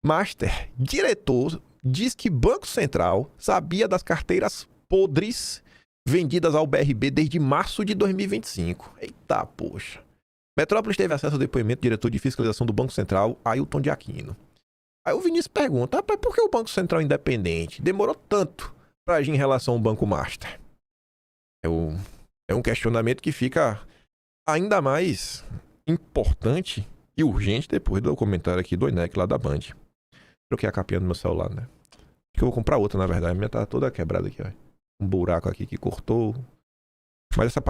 S8: Master, diretor, diz que Banco Central sabia das carteiras podres vendidas ao BRB desde março de 2025. Eita, poxa. Metrópolis teve acesso ao depoimento do diretor de fiscalização do Banco Central, Ailton de Aquino. Aí o Vinícius pergunta, rapaz, por que o Banco Central independente demorou tanto para agir em relação ao Banco Master? É um questionamento que fica ainda mais importante e urgente depois do comentário aqui do INEC lá da Band. Troquei a capinha do meu celular, né? Acho que eu vou comprar outra, na verdade. A minha tá toda quebrada aqui, ó. Um buraco aqui que cortou. Mas essa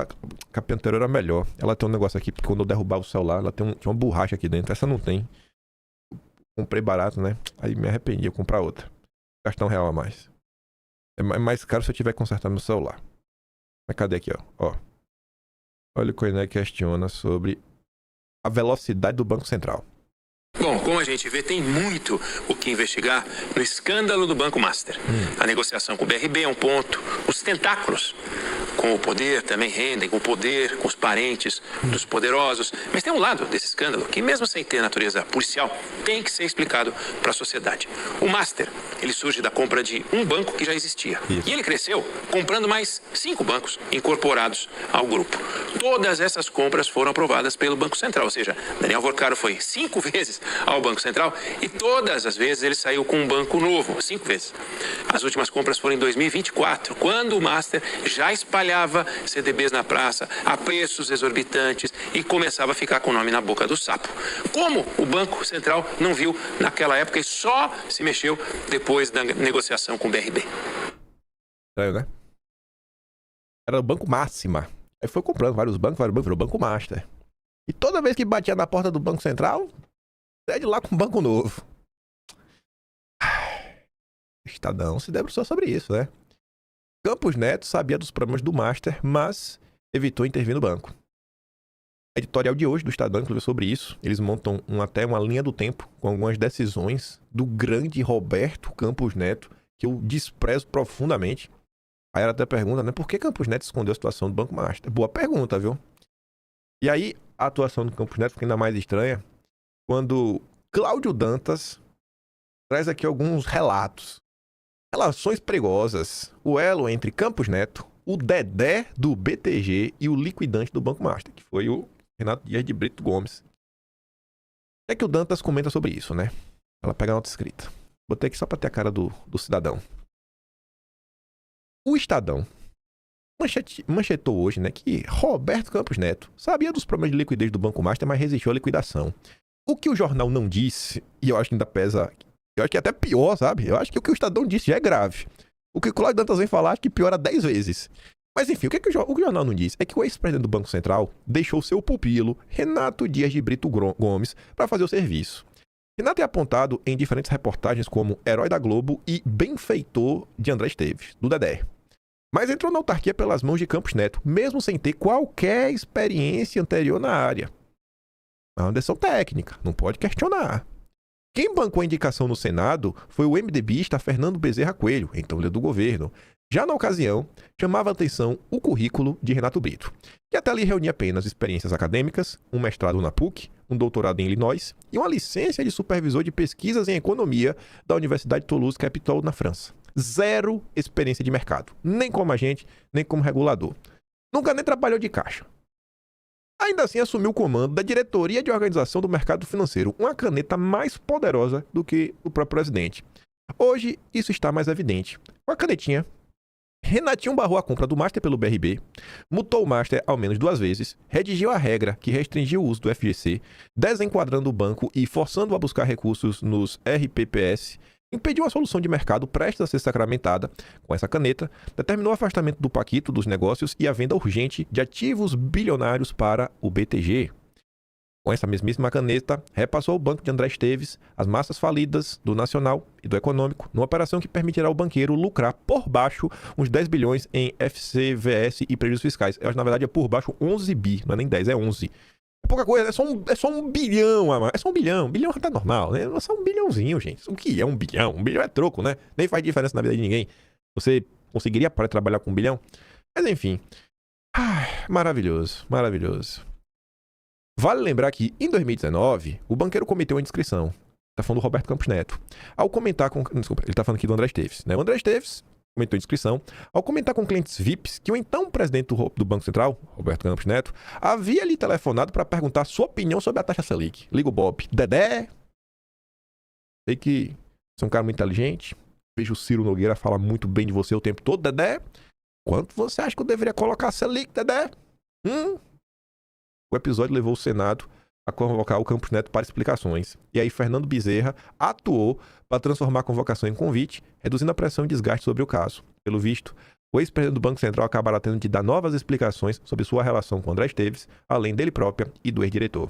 S8: capinha anterior era melhor. Ela tem um negócio aqui, porque quando eu derrubar o celular, ela tinha uma borracha aqui dentro. Essa não tem. Comprei barato, né? Aí me arrependi, eu comprar outra. Gastar R$1 a mais. É mais caro se eu tiver que consertar meu celular. Mas cadê aqui, ó? Olha o que o INEC questiona sobre a velocidade do Banco Central.
S9: Bom, como a gente vê, tem muito o que investigar no escândalo do Banco Master. A negociação com o BRB é um ponto, os tentáculos com o poder também rendem, com o poder, com os parentes dos poderosos. Mas tem um lado desse escândalo que, mesmo sem ter natureza policial, tem que ser explicado para a sociedade. O Master, ele surge da compra de um banco que já existia. Isso. E ele cresceu comprando mais 5 bancos incorporados ao grupo. Todas essas compras foram aprovadas pelo Banco Central, ou seja, Daniel Vorcaro foi 5 vezes ao Banco Central e todas as vezes ele saiu com um banco novo, 5 vezes. As últimas compras foram em 2024, quando o Master já espalhava CDBs na praça a preços exorbitantes e começava a ficar com o nome na boca do sapo. Como o Banco Central não viu naquela época e só se mexeu depois da negociação com o BRB.
S8: Estranho, né? Era o Banco Máxima. Aí foi comprando vários bancos, virou Banco Master. E toda vez que batia na porta do Banco Central, sai de lá com um banco novo. Estadão se debruçou sobre isso, né? Campos Neto sabia dos problemas do Master, mas evitou intervir no banco. A editorial de hoje do Estadão, inclusive, sobre isso. Eles montam até uma linha do tempo com algumas decisões do grande Roberto Campos Neto, que eu desprezo profundamente. Aí ela até pergunta, né? Por que Campos Neto escondeu a situação do Banco Master? Boa pergunta, viu? E aí, a atuação do Campos Neto fica ainda mais estranha quando Cláudio Dantas traz aqui alguns relatos. Relações perigosas. O elo entre Campos Neto, o Dedé do BTG e o liquidante do Banco Master, que foi o Renato Dias de Brito Gomes. O que é que o Dantas comenta sobre isso, né? Ela pega a nota escrita. Botei aqui só para ter a cara do cidadão. O Estadão manchetou hoje, né, que Roberto Campos Neto sabia dos problemas de liquidez do Banco Master, mas resistiu à liquidação. O que o jornal não disse, e eu acho que ainda pesa... Eu acho que é até pior, sabe? Eu acho que o que o Estadão disse já é grave. O que o Cláudio Dantas vem falar, acho que piora 10 vezes. Mas enfim, o que o jornal não diz é que o ex-presidente do Banco Central deixou seu pupilo, Renato Dias de Brito Gomes, para fazer o serviço. Renato é apontado em diferentes reportagens como herói da Globo e benfeitor de André Esteves, do Dedé. Mas entrou na autarquia pelas mãos de Campos Neto, mesmo sem ter qualquer experiência anterior na área. É uma decisão técnica, não pode questionar. Quem bancou a indicação no Senado foi o MDBista Fernando Bezerra Coelho, então líder do governo. Já na ocasião, chamava a atenção o currículo de Renato Brito, que até ali reunia apenas experiências acadêmicas, um mestrado na PUC, um doutorado em Illinois e uma licença de supervisor de pesquisas em economia da Universidade de Toulouse-Capitole, na França. 0 experiência de mercado, nem como agente, nem como regulador. Nunca nem trabalhou de caixa. Ainda assim, assumiu o comando da diretoria de organização do mercado financeiro, uma caneta mais poderosa do que o próprio presidente. Hoje, isso está mais evidente. Com a canetinha, Renatinho barrou a compra do Master pelo BRB, multou o Master ao menos 2 vezes, redigiu a regra que restringiu o uso do FGC, desenquadrando o banco e forçando-o a buscar recursos nos RPPS, impediu a solução de mercado prestes a ser sacramentada com essa caneta, determinou o afastamento do Paquito dos negócios e a venda urgente de ativos bilionários para o BTG. Com essa mesmíssima caneta, repassou ao banco de André Esteves as massas falidas do Nacional e do Econômico, numa operação que permitirá ao banqueiro lucrar por baixo uns 10 bilhões em FCVS e prejuízos fiscais. Eu acho que, na verdade, é por baixo 11 bi, não é nem 10, é 11. É pouca coisa, é só um bilhão, é só um bilhão. Um bilhão tá normal, né? É só um bilhãozinho, gente. O que é um bilhão? Um bilhão é troco, né? Nem faz diferença na vida de ninguém. Você conseguiria parar de trabalhar com um bilhão? Mas enfim. Maravilhoso, maravilhoso. Vale lembrar que, em 2019, o banqueiro cometeu uma indiscrição. Tá falando do Roberto Campos Neto. Ao comentar com... Desculpa, ele tá falando aqui do André Esteves, né? O André Esteves cometeu indiscrição ao comentar com clientes VIPs que o então presidente do Banco Central, Roberto Campos Neto, havia lhe telefonado para perguntar sua opinião sobre a taxa Selic. Liga o Bob. Dedé? Sei que você é um cara muito inteligente. Vejo o Ciro Nogueira falar muito bem de você o tempo todo. Dedé? Quanto você acha que eu deveria colocar a Selic, Dedé? O episódio levou o Senado a convocar o Campos Neto para explicações. E aí Fernando Bezerra atuou para transformar a convocação em convite, reduzindo a pressão e desgaste sobre o caso. Pelo visto, o ex-presidente do Banco Central acabará tendo de dar novas explicações sobre sua relação com André Esteves, além dele própria e do ex-diretor.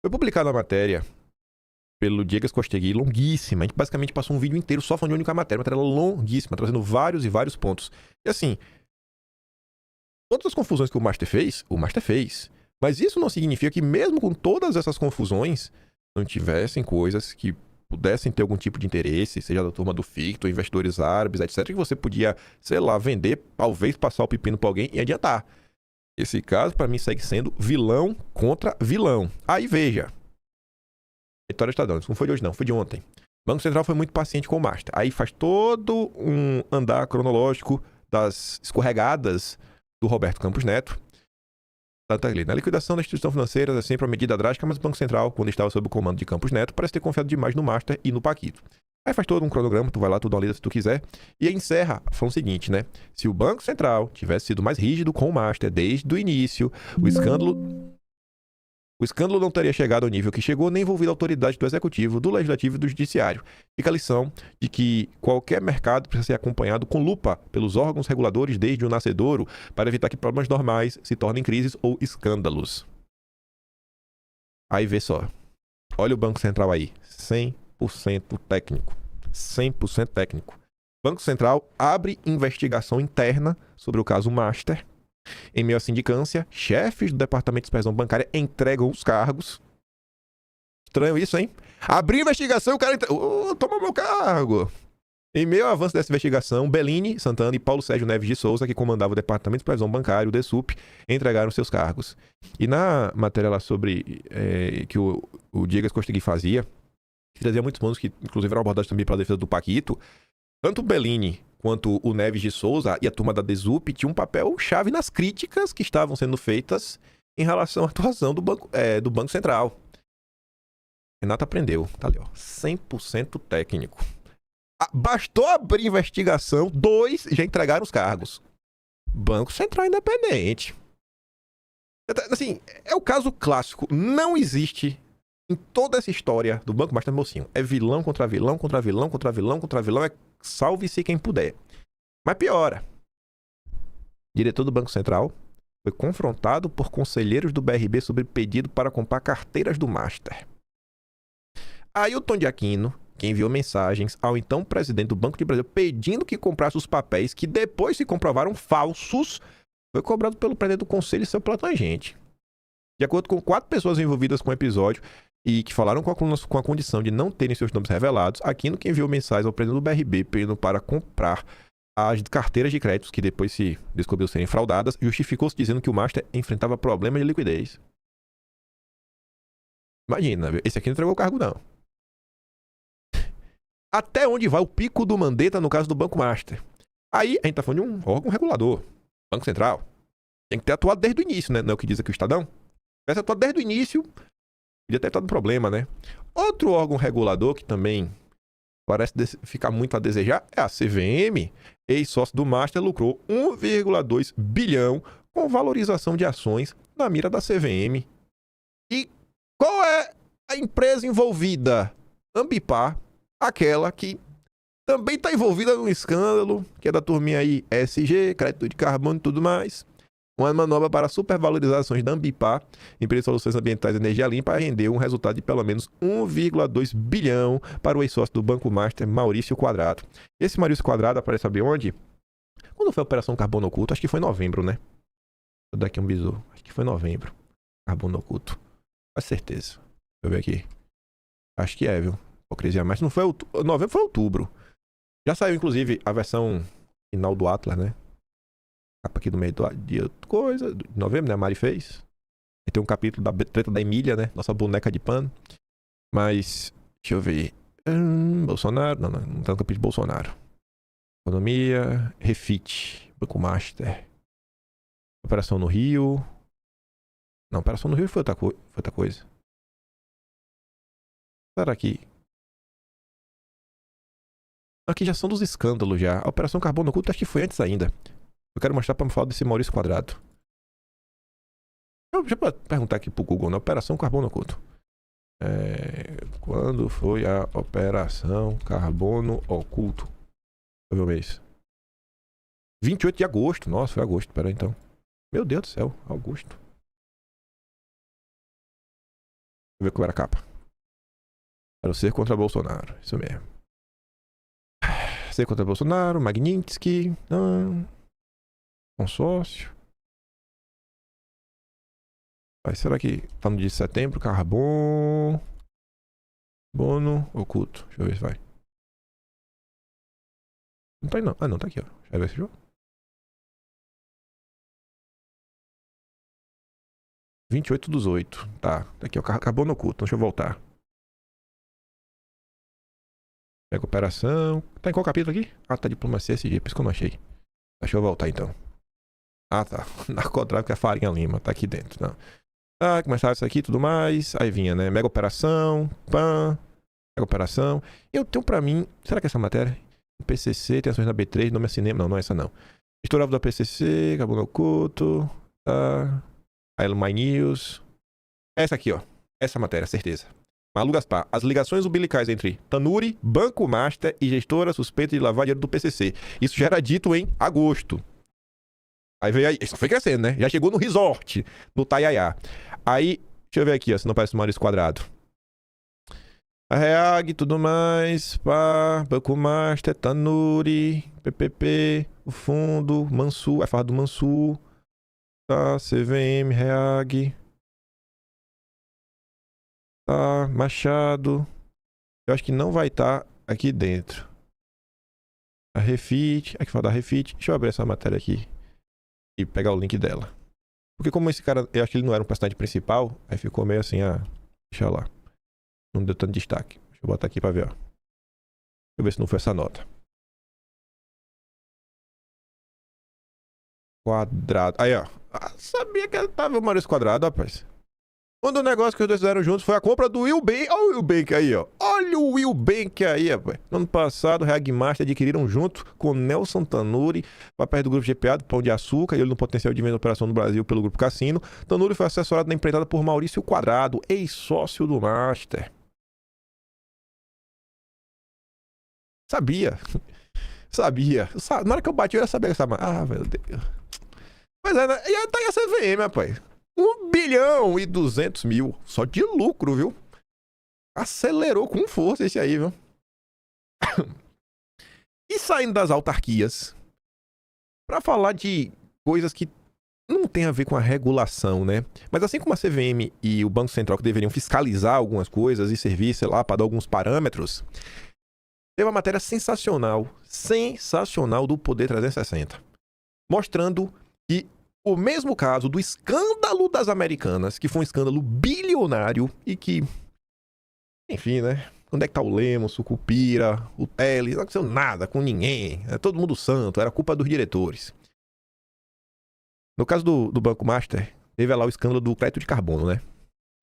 S8: Foi publicada a matéria pelo Diegas Costegui, longuíssima. A gente basicamente passou um vídeo inteiro só falando de única matéria longuíssima, trazendo vários e vários pontos. E assim, todas as confusões que o Master fez. Mas isso não significa que mesmo com todas essas confusões, não tivessem coisas que pudessem ter algum tipo de interesse, seja da turma do ficto, investidores árabes, etc., que você podia, sei lá, vender, talvez passar o pepino para alguém e adiantar. Esse caso, para mim, segue sendo vilão contra vilão. Aí, veja. Vitória Estadão, isso não foi de hoje não, foi de ontem. O Banco Central foi muito paciente com o Master. Aí faz todo um andar cronológico das escorregadas do Roberto Campos Neto. Na liquidação da instituição financeira é sempre uma medida drástica, mas o Banco Central, quando estava sob o comando de Campos Neto, parece ter confiado demais no Master e no Paquito. Aí faz todo um cronograma, tu vai lá, tu dá uma lida se tu quiser, e aí encerra falando o seguinte, né? Se o Banco Central tivesse sido mais rígido com o Master desde o início, o escândalo não teria chegado ao nível que chegou, nem envolvido a autoridade do Executivo, do Legislativo e do Judiciário. Fica a lição de que qualquer mercado precisa ser acompanhado com lupa pelos órgãos reguladores desde o nascedouro, para evitar que problemas normais se tornem crises ou escândalos. Aí vê só. Olha o Banco Central aí. 100% técnico. 100% técnico. Banco Central abre investigação interna sobre o caso Master. Em meio à sindicância, chefes do Departamento de Supervisão Bancária entregam os cargos. Estranho isso, hein? Abriu investigação e o cara toma meu cargo. Em meio ao avanço dessa investigação, Bellini Santana e Paulo Sérgio Neves de Souza, que comandavam o Departamento de Supervisão Bancária, o DESUP, entregaram seus cargos. E na matéria lá sobre que o Diegas Costegui fazia, que trazia muitos pontos que inclusive eram abordados também pela defesa do Paquito, tanto o Bellini quanto o Neves de Souza e a turma da DESUP tinham um papel chave nas críticas que estavam sendo feitas em relação à atuação do Banco Central. Renato aprendeu, tá ali, ó, 100% técnico. Bastou abrir investigação, 2 já entregaram os cargos. Banco Central independente. Assim, é o caso clássico. Não existe em toda essa história do Banco Master Mocinho. É vilão contra vilão, contra vilão, contra vilão, contra vilão. É salve-se quem puder. Mas piora. Diretor do Banco Central foi confrontado por conselheiros do BRB sobre pedido para comprar carteiras do Master. Ailton de Aquino, que enviou mensagens ao então presidente do Banco de Brasil pedindo que comprasse os papéis que depois se comprovaram falsos, foi cobrado pelo presidente do conselho e seu pela tangente. De acordo com 4 pessoas envolvidas com o episódio e que falaram com a condição de não terem seus nomes revelados, Aquino, que enviou mensagens ao presidente do BRB pedindo para comprar as carteiras de créditos que depois se descobriu serem fraudadas, justificou-se dizendo que o Master enfrentava problemas de liquidez. Imagina, esse aqui não entregou o cargo não. Até onde vai o pico do Mandetta no caso do Banco Master? Aí a gente tá falando de um órgão regulador, Banco Central. Tem que ter atuado desde o início, né? Não é o que diz aqui o Estadão? Tivesse atuado desde o início, podia ter dado problema, né? Outro órgão regulador que também parece ficar muito a desejar é a CVM. Ex-sócio do Master lucrou 1,2 bilhão com valorização de ações na mira da CVM. E qual é a empresa envolvida? Ambipar. aquela que também está envolvida num escândalo, que é da turminha aí ESG, crédito de carbono e tudo mais. Uma manobra para supervalorizações da Ambipar, empresa de soluções ambientais e energia limpa, rendeu um resultado de pelo menos 1,2 bilhão para o ex-sócio do Banco Master, Maurício Quadrado. Esse Maurício Quadrado aparece saber onde? Quando foi a Operação Carbono Oculto? Acho que foi em novembro, né? Vou dar aqui um bisu. Acho que foi em novembro. Carbono Oculto. Com certeza. Deixa eu ver aqui. Acho que é, viu? Hipocrisia, mas não foi novembro, foi outubro. Já saiu, inclusive, a versão final do Atlas, né? Capa aqui do meio do dia coisa. De novembro, né? A Mari fez. E tem um capítulo da treta da Emília, né? Nossa boneca de pano. Mas, deixa eu ver. Bolsonaro. Não tá no capítulo de Bolsonaro. Economia. Refit. Banco Master. Operação no Rio. Não, Operação no Rio foi outra coisa. Será que... Aqui já são dos escândalos já. A Operação Carbono Oculto acho que foi antes ainda. Eu quero mostrar para me falar desse Maurício Quadrado. Deixa eu perguntar aqui pro Google, né? Operação Carbono Oculto. Quando foi a Operação Carbono Oculto? Deixa eu ver o mês. 28 de agosto. Nossa, foi agosto. Pera aí, então. Meu Deus do céu. Agosto. Deixa eu ver qual era a capa. Era o Ser contra Bolsonaro. Isso mesmo. Ser contra Bolsonaro. Magnitsky. Consórcio. Mas será que tá no dia de setembro? Carbono Oculto. Deixa eu ver se vai. Não tá aí não. Ah, não, tá aqui, ó. Já viu esse jogo? 28/8. Tá aqui, ó. Carbono Oculto. Deixa eu voltar. Pega operação. Tá em qual capítulo aqui? Ah, tá diplomacia SG. Por isso que eu não achei. Deixa eu voltar então. Ah, tá. Narcotráfico é farinha lima. Tá aqui dentro. Não. Ah, começava isso aqui e tudo mais. Aí vinha, né? Mega operação. Pã. Mega operação. Eu tenho pra mim... Será que é essa matéria? PCC, tem ações na B3, nome é cinema. Não é essa não. Estourava da PCC, Carbono Oculto. Tá. Aí My News. Essa aqui, ó. Essa matéria, certeza. Malu Gaspar. As ligações umbilicais entre Tanuri, Banco Master e gestora suspeita de lavar dinheiro do PCC. Isso já era dito em agosto. Aí veio aí. Isso foi crescendo, né? Já chegou no resort, no Taiaiá. Aí, deixa eu ver aqui, ó, se não parece o Maurício Quadrado. A Reag, tudo mais. Pá, Banco Master, Tanuri, PPP, o fundo, Mansur. Aí fala do Mansur. Tá, CVM, Reag. Tá, Machado. Eu acho que não vai estar aqui dentro. A Refit. Aqui fala da Refit. Deixa eu abrir essa matéria aqui e pegar o link dela. Porque como esse cara, eu acho que ele não era um personagem principal, aí ficou meio assim, deixa lá. Não deu tanto destaque. Deixa eu botar aqui pra ver, ó. Deixa eu ver se não foi essa nota. Quadrado. Aí, ó. Sabia que ele tava o Maurício Quadrado, rapaz. Um dos negócios que os dois fizeram juntos foi a compra do Will Bank. Olha o Will Bank aí, ó. Olha o Will Bank aí, rapaz. No ano passado, o Reag Master adquiriram junto com Nelson Tanuri, papéis do Grupo GPA, do Pão de Açúcar, e ele no potencial de venda da operação no Brasil pelo Grupo Cassino. Tanuri foi assessorado na empreitada por Maurício Quadrado, ex-sócio do Master. Sabia. Na hora que eu bati, eu já sabia essa... Ah, meu Deus. Mas é, e tá aí a CVM, rapaz. 1,2 bilhão só de lucro, viu? Acelerou com força esse aí, viu? E saindo das autarquias, para falar de coisas que não tem a ver com a regulação, né? Mas assim como a CVM e o Banco Central que deveriam fiscalizar algumas coisas e servir, sei lá, para dar alguns parâmetros, teve uma matéria sensacional do Poder 360, mostrando que o mesmo caso do escândalo das Americanas, que foi um escândalo bilionário e que, enfim, né? Onde é que tá o Lemos, o Cupira, o Teles? Não aconteceu nada com ninguém. É todo mundo santo, era culpa dos diretores. No caso do Banco Master, teve lá o escândalo do crédito de carbono, né?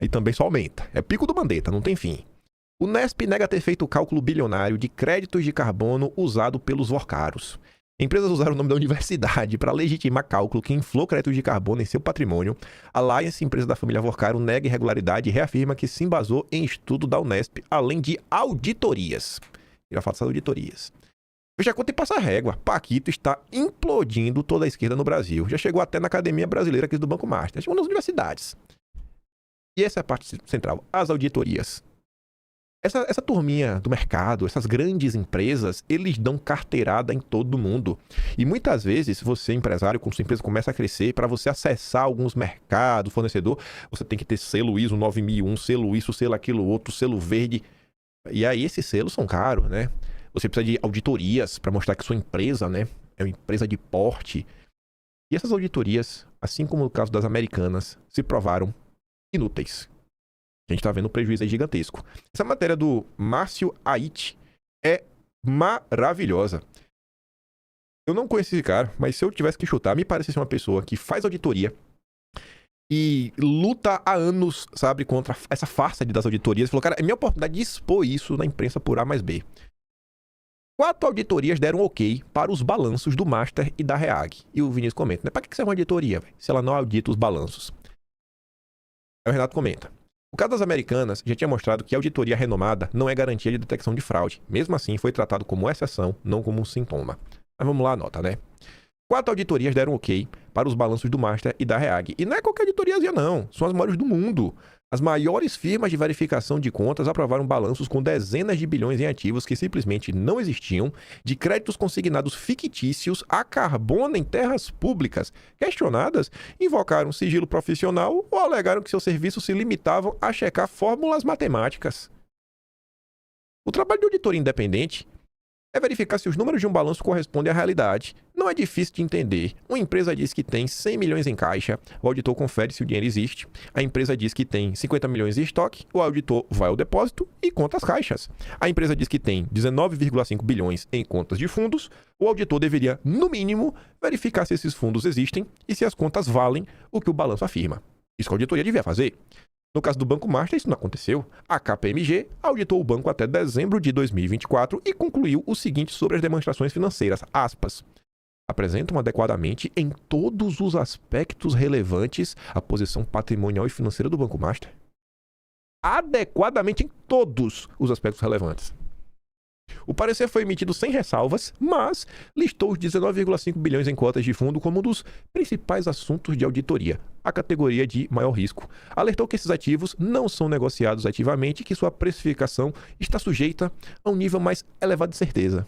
S8: E também só aumenta. É pico do Mandetta, não tem fim. O Nesp nega ter feito o cálculo bilionário de créditos de carbono usado pelos worcaros. Empresas usaram o nome da universidade para legitimar cálculo que inflou créditos de carbono em seu patrimônio. A Alliance, empresa da família Vorcaro, nega irregularidade e reafirma que se embasou em estudo da Unesp, além de auditorias. Ele vai falar das auditorias. Veja quanto tem passa régua. Paquito está implodindo toda a esquerda no Brasil. Já chegou até na Academia Brasileira aqui do Banco Master. Chegou nas universidades. E essa é a parte central. As auditorias. Essa turminha do mercado, essas grandes empresas, eles dão carteirada em todo mundo. E muitas vezes, você, empresário, quando sua empresa começa a crescer, para você acessar alguns mercados, fornecedor, você tem que ter selo ISO 9001, selo isso, selo aquilo outro, selo verde. E aí, esses selos são caros, né? Você precisa de auditorias para mostrar que sua empresa, né, é uma empresa de porte. E essas auditorias, assim como no caso das americanas, se provaram inúteis. A gente tá vendo um prejuízo aí gigantesco. Essa matéria do Márcio Ait é maravilhosa. Eu não conheci esse cara, mas se eu tivesse que chutar, me parece ser uma pessoa que faz auditoria e luta há anos, sabe, contra essa farsa das auditorias. Falou, cara, é minha oportunidade de expor isso na imprensa por A mais B. 4 auditorias deram ok para os balanços do Master e da Reag. E o Vinícius comenta, né? Pra que serve uma auditoria, véio, se ela não audita os balanços? Aí o Renato comenta. O caso das americanas já tinha mostrado que a auditoria renomada não é garantia de detecção de fraude. Mesmo assim, foi tratado como exceção, não como um sintoma. Mas vamos lá a nota, né? 4 auditorias deram ok para os balanços do Master e da Reag. E não é qualquer auditoriazinha, não. São as maiores do mundo. As maiores firmas de verificação de contas aprovaram balanços com dezenas de bilhões em ativos que simplesmente não existiam, de créditos consignados fictícios a carbono em terras públicas. Questionadas, invocaram sigilo profissional ou alegaram que seus serviços se limitavam a checar fórmulas matemáticas. O trabalho de auditor independente é verificar se os números de um balanço correspondem à realidade. Não é difícil de entender. Uma empresa diz que tem 100 milhões em caixa, o auditor confere se o dinheiro existe. A empresa diz que tem 50 milhões em estoque, o auditor vai ao depósito e conta as caixas. A empresa diz que tem 19,5 bilhões em contas de fundos, o auditor deveria, no mínimo, verificar se esses fundos existem e se as contas valem o que o balanço afirma. Isso que a auditoria devia fazer. No caso do Banco Master, isso não aconteceu. A KPMG auditou o banco até dezembro de 2024 e concluiu o seguinte sobre as demonstrações financeiras, aspas, apresentam adequadamente em todos os aspectos relevantes a posição patrimonial e financeira do Banco Master. Adequadamente em todos os aspectos relevantes. O parecer foi emitido sem ressalvas, mas listou os 19,5 bilhões em cotas de fundo como um dos principais assuntos de auditoria, a categoria de maior risco. Alertou que esses ativos não são negociados ativamente e que sua precificação está sujeita a um nível mais elevado de certeza.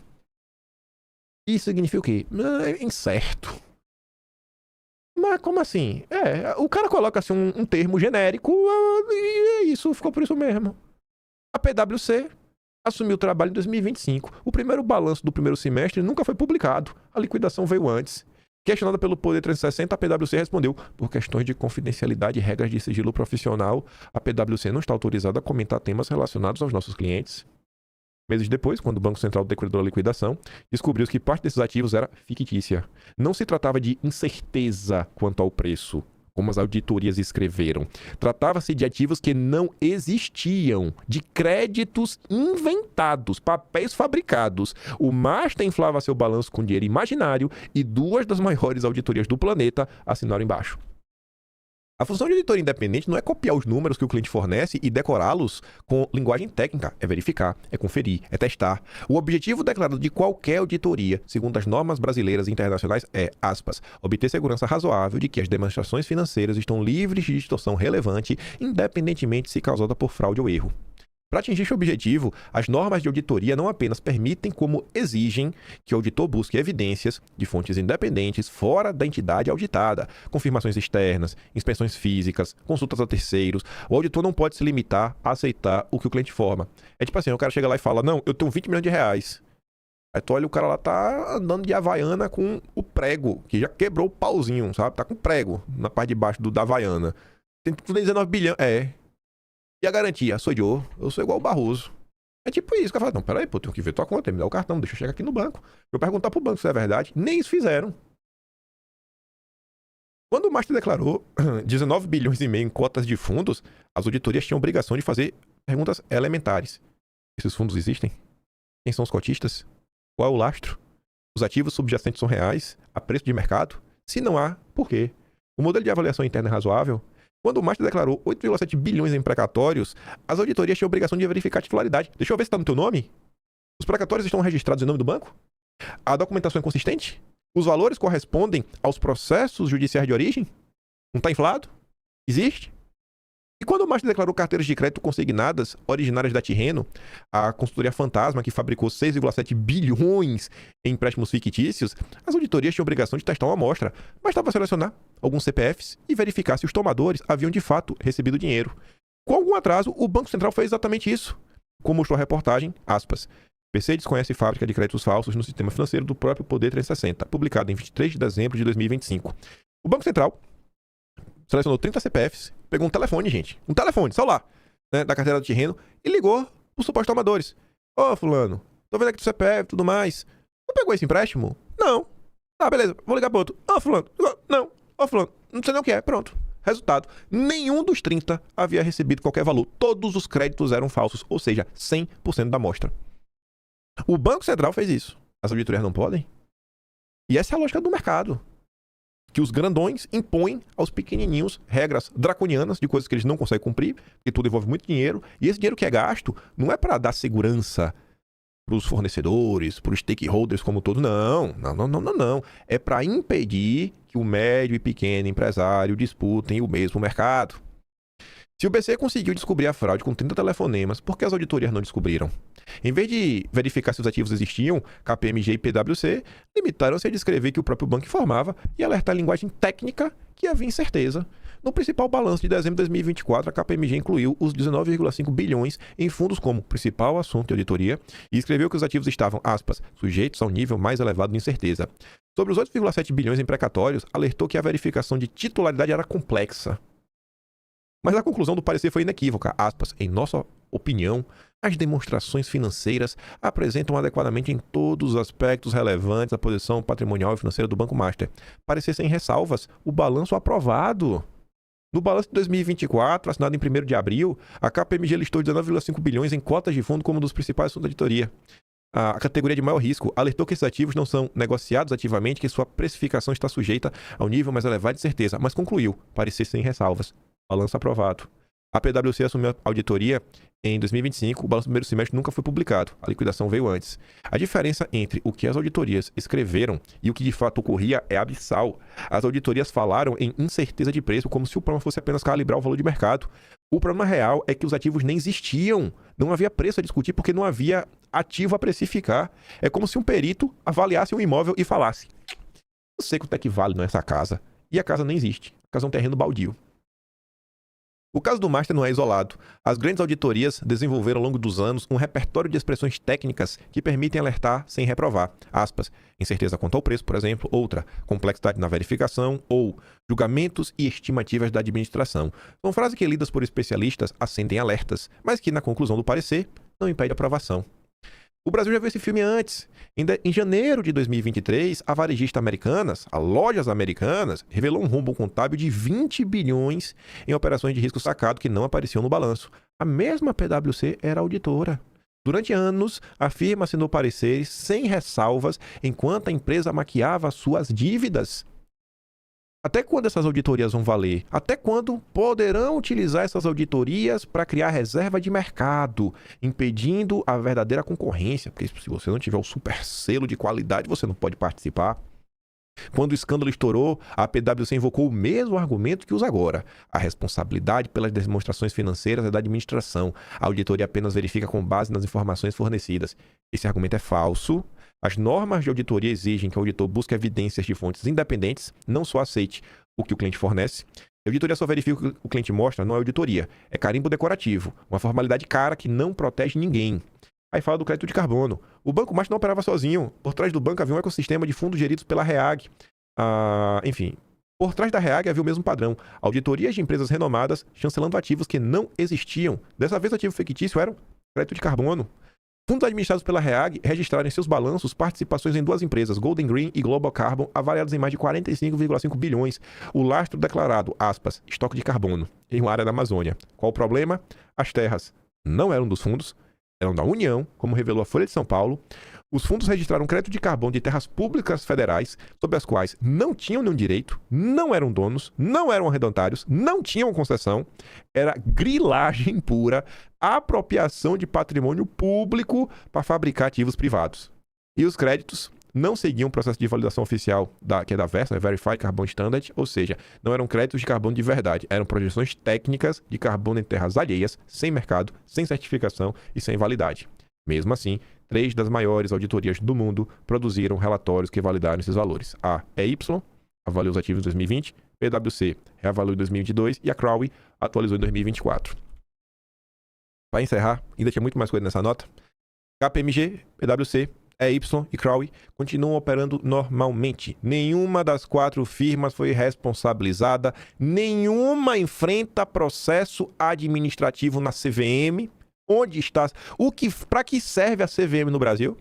S8: Isso significa o quê? É incerto. Mas como assim? O cara coloca assim um termo genérico e isso, ficou por isso mesmo. A PwC assumiu o trabalho em 2025. O primeiro balanço do primeiro semestre nunca foi publicado. A liquidação veio antes. Questionada pelo Poder 360, a PwC respondeu: por questões de confidencialidade e regras de sigilo profissional, a PwC não está autorizada a comentar temas relacionados aos nossos clientes. Meses depois, quando o Banco Central decretou a liquidação, descobriu que parte desses ativos era fictícia. Não se tratava de incerteza quanto ao preço, como as auditorias escreveram. Tratava-se de ativos que não existiam, de créditos inventados, papéis fabricados. O Master inflava seu balanço com dinheiro imaginário e 2 das maiores auditorias do planeta assinaram embaixo. A função de auditor independente não é copiar os números que o cliente fornece e decorá-los com linguagem técnica. É verificar, é conferir, é testar. O objetivo declarado de qualquer auditoria, segundo as normas brasileiras e internacionais, é, aspas, obter segurança razoável de que as demonstrações financeiras estão livres de distorção relevante, independentemente se causada por fraude ou erro. Para atingir esse objetivo, as normas de auditoria não apenas permitem, como exigem, que o auditor busque evidências de fontes independentes fora da entidade auditada, confirmações externas, inspeções físicas, consultas a terceiros. O auditor não pode se limitar a aceitar o que o cliente informa. É tipo assim, o cara chega lá e fala, não, eu tenho 20 milhões de reais. Aí tu olha, o cara lá tá andando de Havaiana com o prego, que já quebrou o pauzinho, sabe? Tá com prego na parte de baixo da Havaiana. Tem tudo 19 bilhões, E a garantia? Sou eu sou igual o Barroso. É tipo isso, o cara fala, não, peraí, pô, tenho que ver tua conta, me dá o cartão, deixa eu chegar aqui no banco. Eu perguntar pro banco se é verdade. Nem isso fizeram. Quando o Master declarou 19 bilhões e meio em cotas de fundos, as auditorias tinham a obrigação de fazer perguntas elementares. Esses fundos existem? Quem são os cotistas? Qual é o lastro? Os ativos subjacentes são reais? A preço de mercado? Se não há, por quê? O modelo de avaliação interna é razoável? Quando o Master declarou 8,7 bilhões em precatórios, as auditorias tinham a obrigação de verificar a titularidade. Deixa eu ver se está no teu nome. Os precatórios estão registrados em nome do banco? A documentação é consistente? Os valores correspondem aos processos judiciais de origem? Não está inflado? Existe? E quando o Master declarou carteiras de crédito consignadas originárias da Tirreno, a consultoria fantasma que fabricou 6,7 bilhões em empréstimos fictícios, as auditorias tinham a obrigação de testar uma amostra, bastava selecionar alguns CPFs e verificar se os tomadores haviam de fato recebido dinheiro. Com algum atraso, o Banco Central fez exatamente isso. Como mostrou a reportagem, aspas, PC desconhece fábrica de créditos falsos no sistema financeiro do próprio Poder 360, publicado em 23 de dezembro de 2025. O Banco Central selecionou 30 CPFs, pegou um telefone, gente, um telefone, celular, né, da carteira do Tirreno, e ligou os supostos tomadores. Ô, fulano, tô vendo aqui do CPF e tudo mais. Não pegou esse empréstimo? Não. Ah, beleza, vou ligar pro outro. Ô, fulano, não. Ô, fulano, não sei nem o que é, pronto. Resultado, nenhum dos 30 havia recebido qualquer valor. Todos os créditos eram falsos, ou seja, 100% da amostra. O Banco Central fez isso. As auditorias não podem? E essa é a lógica do mercado. Que os grandões impõem aos pequenininhos regras draconianas de coisas que eles não conseguem cumprir, porque tudo envolve muito dinheiro, e esse dinheiro que é gasto não é para dar segurança para os fornecedores, para os stakeholders como todo, não. É para impedir que o médio e pequeno empresário disputem o mesmo mercado. Se o BC conseguiu descobrir a fraude com 30 telefonemas, por que as auditorias não descobriram? Em vez de verificar se os ativos existiam, KPMG e PwC limitaram-se a descrever que o próprio banco informava e alertar a linguagem técnica que havia incerteza. No principal balanço de dezembro de 2024, a KPMG incluiu os 19,5 bilhões em fundos como principal assunto de auditoria e escreveu que os ativos estavam, aspas, sujeitos ao nível mais elevado de incerteza. Sobre os 8,7 bilhões em precatórios, alertou que a verificação de titularidade era complexa. Mas a conclusão do parecer foi inequívoca, aspas, em nossa opinião, as demonstrações financeiras apresentam adequadamente em todos os aspectos relevantes a posição patrimonial e financeira do Banco Master. Parecer sem ressalvas, o balanço aprovado. No balanço de 2024, assinado em 1º de abril, a KPMG listou 19,5 bilhões em cotas de fundo como um dos principais assuntos da auditoria. A categoria de maior risco alertou que esses ativos não são negociados ativamente, que sua precificação está sujeita ao nível mais elevado de certeza, mas concluiu, parecer sem ressalvas. Balanço aprovado. A PwC assumiu a auditoria em 2025, o balanço do primeiro semestre nunca foi publicado, a liquidação veio antes. A diferença entre o que as auditorias escreveram e o que de fato ocorria é abissal. As auditorias falaram em incerteza de preço, como se o problema fosse apenas calibrar o valor de mercado. O problema real é que os ativos nem existiam, não havia preço a discutir porque não havia ativo a precificar. É como se um perito avaliasse um imóvel e falasse: não sei quanto é que vale essa casa, e a casa nem existe, a casa é um terreno baldio. O caso do Master não é isolado. As grandes auditorias desenvolveram ao longo dos anos um repertório de expressões técnicas que permitem alertar sem reprovar. Aspas, incerteza quanto ao preço, por exemplo. Outra, complexidade na verificação. Ou, julgamentos e estimativas da administração. São frases que, lidas por especialistas, acendem alertas, mas que, na conclusão do parecer, não impede aprovação. O Brasil já viu esse filme antes. Em janeiro de 2023, a varejista Americanas, a Lojas Americanas, revelou um rombo contábil de 20 bilhões em operações de risco sacado que não apareciam no balanço. A mesma PwC era auditora. Durante anos, a firma assinou pareceres sem ressalvas enquanto a empresa maquiava suas dívidas. Até quando essas auditorias vão valer? Até quando poderão utilizar essas auditorias para criar reserva de mercado, impedindo a verdadeira concorrência? Porque se você não tiver o super selo de qualidade, você não pode participar. Quando o escândalo estourou, a PwC invocou o mesmo argumento que usa agora. A responsabilidade pelas demonstrações financeiras é da administração. A auditoria apenas verifica com base nas informações fornecidas. Esse argumento é falso. As normas de auditoria exigem que o auditor busque evidências de fontes independentes, não só aceite o que o cliente fornece. A auditoria só verifica o que o cliente mostra, não é auditoria. É carimbo decorativo, uma formalidade cara que não protege ninguém. Aí fala do crédito de carbono. O Banco Master não operava sozinho. Por trás do banco havia um ecossistema de fundos geridos pela REAG. Enfim, por trás da REAG havia o mesmo padrão. Auditorias de empresas renomadas chancelando ativos que não existiam. Dessa vez o ativo fictício era o crédito de carbono. Fundos administrados pela REAG registraram em seus balanços participações em duas empresas, Golden Green e Global Carbon, avaliadas em mais de 45,5 bilhões. O lastro declarado, aspas, estoque de carbono, em uma área da Amazônia. Qual o problema? As terras não eram dos fundos, eram da União, como revelou a Folha de São Paulo. Os fundos registraram crédito de carbono de terras públicas federais, sobre as quais não tinham nenhum direito, não eram donos, não eram arrendatários, não tinham concessão. Era grilagem pura, apropriação de patrimônio público para fabricar ativos privados. E os créditos não seguiam o processo de validação oficial, que é da VEST, né? Verified Carbon Standard, ou seja, não eram créditos de carbono de verdade, eram projeções técnicas de carbono em terras alheias, sem mercado, sem certificação e sem validade. Mesmo assim, 3 das maiores auditorias do mundo produziram relatórios que validaram esses valores. A EY avaliou os ativos em 2020, PwC reavaliou em 2022 e a Crowley atualizou em 2024. Para encerrar, ainda tinha muito mais coisa nessa nota. KPMG, PwC, EY e Crowley continuam operando normalmente. Nenhuma das 4 firmas foi responsabilizada, nenhuma enfrenta processo administrativo na CVM. Onde está? Para que serve a CVM no Brasil?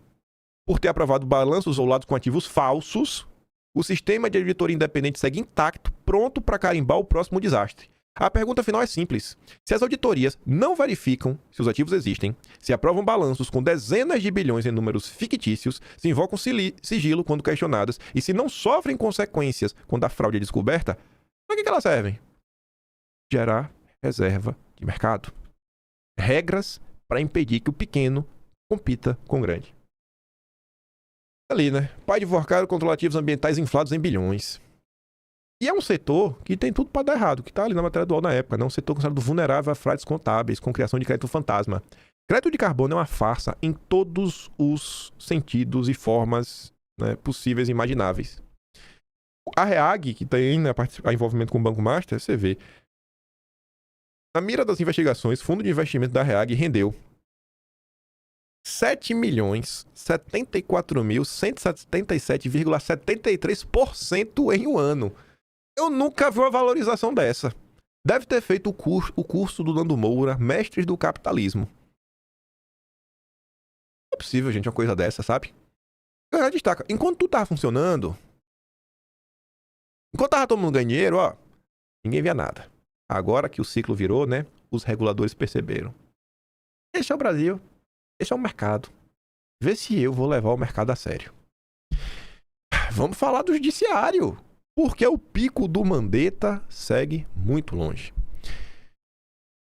S8: Por ter aprovado balanços ou lados com ativos falsos, o sistema de auditoria independente segue intacto, pronto para carimbar o próximo desastre. A pergunta final é simples. Se as auditorias não verificam se os ativos existem, se aprovam balanços com dezenas de bilhões em números fictícios, se invocam sigilo quando questionadas e se não sofrem consequências quando a fraude é descoberta, para que elas servem? Gerar reserva de mercado. Regras para impedir que o pequeno compita com o grande. Ali, né? Pai de Vorcaro controla ativos ambientais inflados em bilhões. E é um setor que tem tudo para dar errado, que está ali na matéria do UOL na época, né? Um setor considerado vulnerável a fraudes contábeis, com criação de crédito fantasma. Crédito de carbono é uma farsa em todos os sentidos e formas, né, possíveis e imagináveis. A REAG, que tem, né, envolvimento com o Banco Master, você vê. Na mira das investigações, o fundo de investimento da REAG rendeu 7.074.177,73% em um ano. Eu nunca vi uma valorização dessa. Deve ter feito o curso do Nando Moura, Mestres do Capitalismo. Não é possível, gente, uma coisa dessa, sabe? Ela destaca, enquanto tu tava funcionando, enquanto tava todo mundo ganhando dinheiro, ó, ninguém via nada. Agora que o ciclo virou, né? Os reguladores perceberam. Esse é o Brasil. Esse é o mercado. Vê se eu vou levar o mercado a sério. Vamos falar do judiciário. Porque o pico do Mandetta segue muito longe.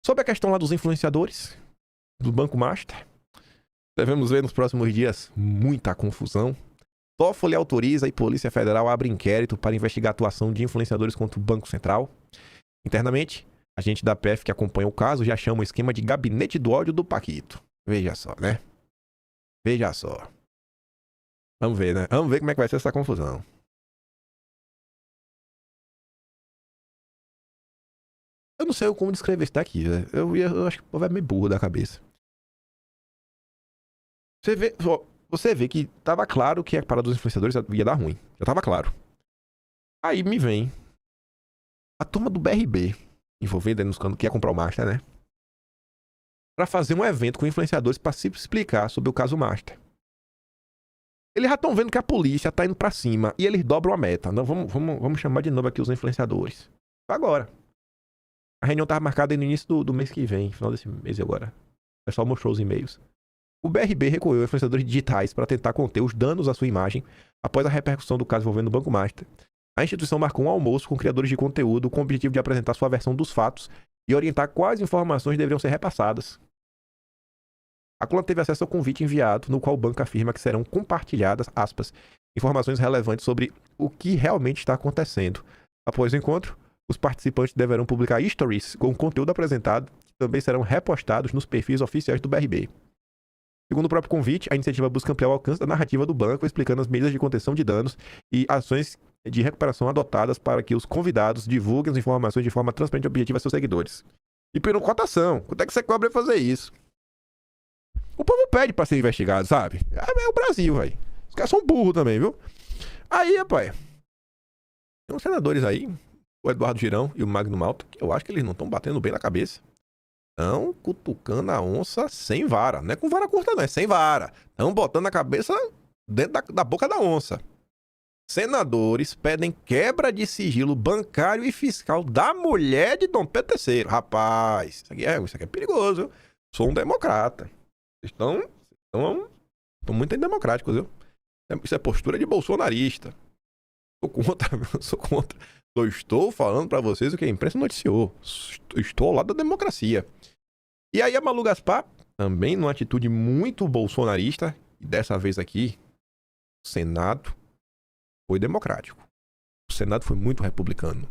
S8: Sobre a questão lá dos influenciadores, do Banco Master, devemos ver nos próximos dias muita confusão. Toffoli autoriza e Polícia Federal abre inquérito para investigar a atuação de influenciadores contra o Banco Central. Internamente, a gente da PF que acompanha o caso já chama o esquema de gabinete do ódio do Paquito. Veja só, né? Veja só. Vamos ver, né? Vamos ver como é que vai ser essa confusão. Eu não sei como descrever isso daqui, né? Eu acho que o povo é meio burro da cabeça. Você vê que tava claro que a parada dos influenciadores ia dar ruim. Já tava claro. Aí me vem a turma do BRB, envolvida nos canos, que ia comprar o Master, né? Pra fazer um evento com influenciadores pra se explicar sobre o caso Master. Eles já estão vendo que a polícia tá indo pra cima e eles dobram a meta. Não, vamos chamar de novo aqui os influenciadores. Agora. A reunião tava marcada no início do mês que vem, final desse mês agora. O pessoal mostrou os e-mails. O BRB recorreu a influenciadores digitais para tentar conter os danos à sua imagem após a repercussão do caso envolvendo o Banco Master. A instituição marcou um almoço com criadores de conteúdo com o objetivo de apresentar sua versão dos fatos e orientar quais informações deveriam ser repassadas. A coluna teve acesso ao convite enviado, no qual o banco afirma que serão compartilhadas, aspas, informações relevantes sobre o que realmente está acontecendo. Após o encontro, os participantes deverão publicar stories com o conteúdo apresentado, que também serão repostados nos perfis oficiais do BRB. Segundo o próprio convite, a iniciativa busca ampliar o alcance da narrativa do banco, explicando as medidas de contenção de danos e ações de recuperação adotadas para que os convidados divulguem as informações de forma transparente e objetiva a seus seguidores. E pediram cotação. Quanto é que você cobra pra fazer isso? O povo pede pra ser investigado, sabe? É o Brasil, velho. Os caras são burros também, viu? Aí, rapaz, tem uns senadores aí, o Eduardo Girão e o Magno Malta, que eu acho que eles não estão batendo bem na cabeça. Estão cutucando a onça sem vara. Não é com vara curta, não. É sem vara. Estão botando a cabeça dentro da boca da onça. Senadores pedem quebra de sigilo bancário e fiscal da mulher de Dom Pedro III. Rapaz, isso aqui é perigoso. Viu? Sou um democrata. Vocês estão São muito democráticos, viu? Isso é postura de bolsonarista. Sou contra. Eu estou falando para vocês o que a imprensa noticiou. Estou ao lado da democracia. E aí a Malu Gaspar, também numa atitude muito bolsonarista, e dessa vez aqui, o Senado foi democrático. O Senado foi muito republicano.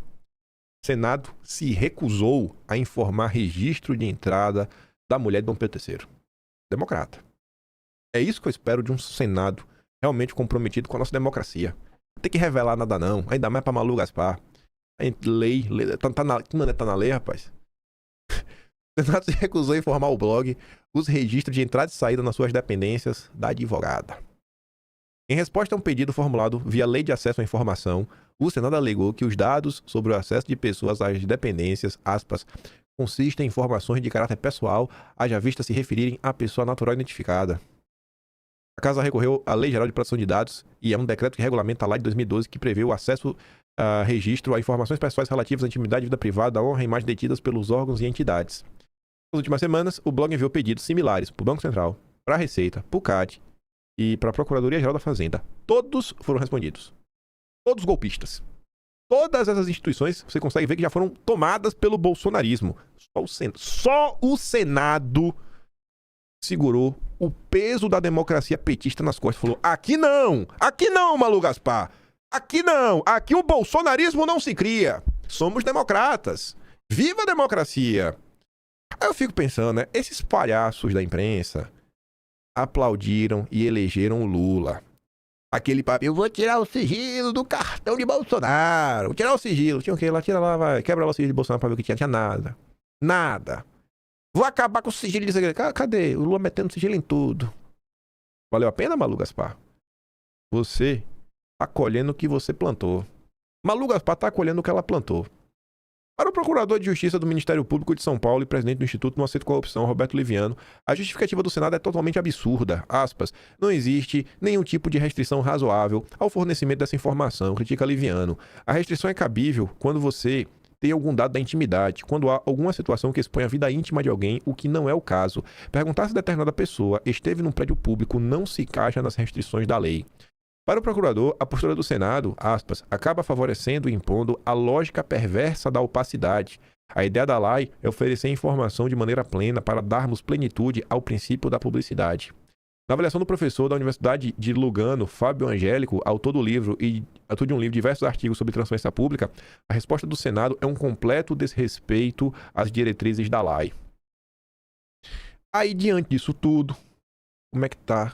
S8: O Senado se recusou a informar registro de entrada da mulher de Dom Pedro III. Democrata. É isso que eu espero de um Senado realmente comprometido com a nossa democracia. Não tem que revelar nada não, ainda mais pra Malu Gaspar. Lei, tá na lei, rapaz. O Senado se recusou a informar ao blog os registros de entrada e saída nas suas dependências da advogada. Em resposta a um pedido formulado via Lei de Acesso à Informação, o Senado alegou que os dados sobre o acesso de pessoas às dependências, aspas, consistem em informações de caráter pessoal, haja vista se referirem à pessoa natural identificada. A Casa recorreu à Lei Geral de Proteção de Dados e é um decreto que regulamenta a lei de 2012 que prevê o acesso a registro a informações pessoais relativas à intimidade, vida privada, honra e imagem detidas pelos órgãos e entidades. Nas últimas semanas, o blog enviou pedidos similares para o Banco Central, para a Receita, para o CAD e para a Procuradoria-Geral da Fazenda. Todos foram respondidos. Todos golpistas. Todas essas instituições, você consegue ver que já foram tomadas pelo bolsonarismo. Só o Senado segurou o peso da democracia petista nas costas. Falou, aqui não, Malu Gaspar. Aqui não, aqui o bolsonarismo não se cria. Somos democratas. Viva a democracia. Aí eu fico pensando, né? Esses palhaços da imprensa aplaudiram e elegeram o Lula. Aquele papo, eu vou tirar o sigilo do cartão de Bolsonaro. Vou tirar o sigilo. Tinha o quê? Lá, tira lá, vai. Quebra lá o sigilo de Bolsonaro pra ver o que tinha. Tinha nada. Nada. Vou acabar com o sigilo de segredo. Cadê? O Lula metendo sigilo em tudo. Valeu a pena, Malu Gaspar? Você tá colhendo o que você plantou. Malu Gaspar tá colhendo o que ela plantou. Para o procurador de Justiça do Ministério Público de São Paulo e presidente do Instituto Não Aceito Corrupção, Roberto Liviano, a justificativa do Senado é totalmente absurda. Aspas, não existe nenhum tipo de restrição razoável ao fornecimento dessa informação, critica Liviano. A restrição é cabível quando você tem algum dado da intimidade, quando há alguma situação que expõe a vida íntima de alguém, o que não é o caso. Perguntar se determinada pessoa esteve num prédio público não se encaixa nas restrições da lei. Para o procurador, a postura do Senado, aspas, acaba favorecendo e impondo a lógica perversa da opacidade. A ideia da lei é oferecer informação de maneira plena para darmos plenitude ao princípio da publicidade. Na avaliação do professor da Universidade de Lugano, Fábio Angélico, autor de um livro e diversos artigos sobre transparência pública, a resposta do Senado é um completo desrespeito às diretrizes da lei. Aí, diante disso tudo, como é que está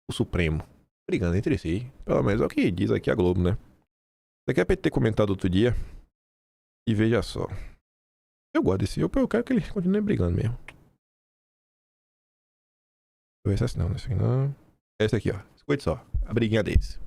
S8: o Supremo? Brigando entre si. Pelo menos é o que diz aqui a Globo, né? Isso aqui é pra ter comentado outro dia. E veja só. Eu gosto desse. Eu quero que eles continuem brigando mesmo. Deixa eu ver se é assim não. Esse aqui não. Esse aqui, ó. Escute só. A briguinha deles.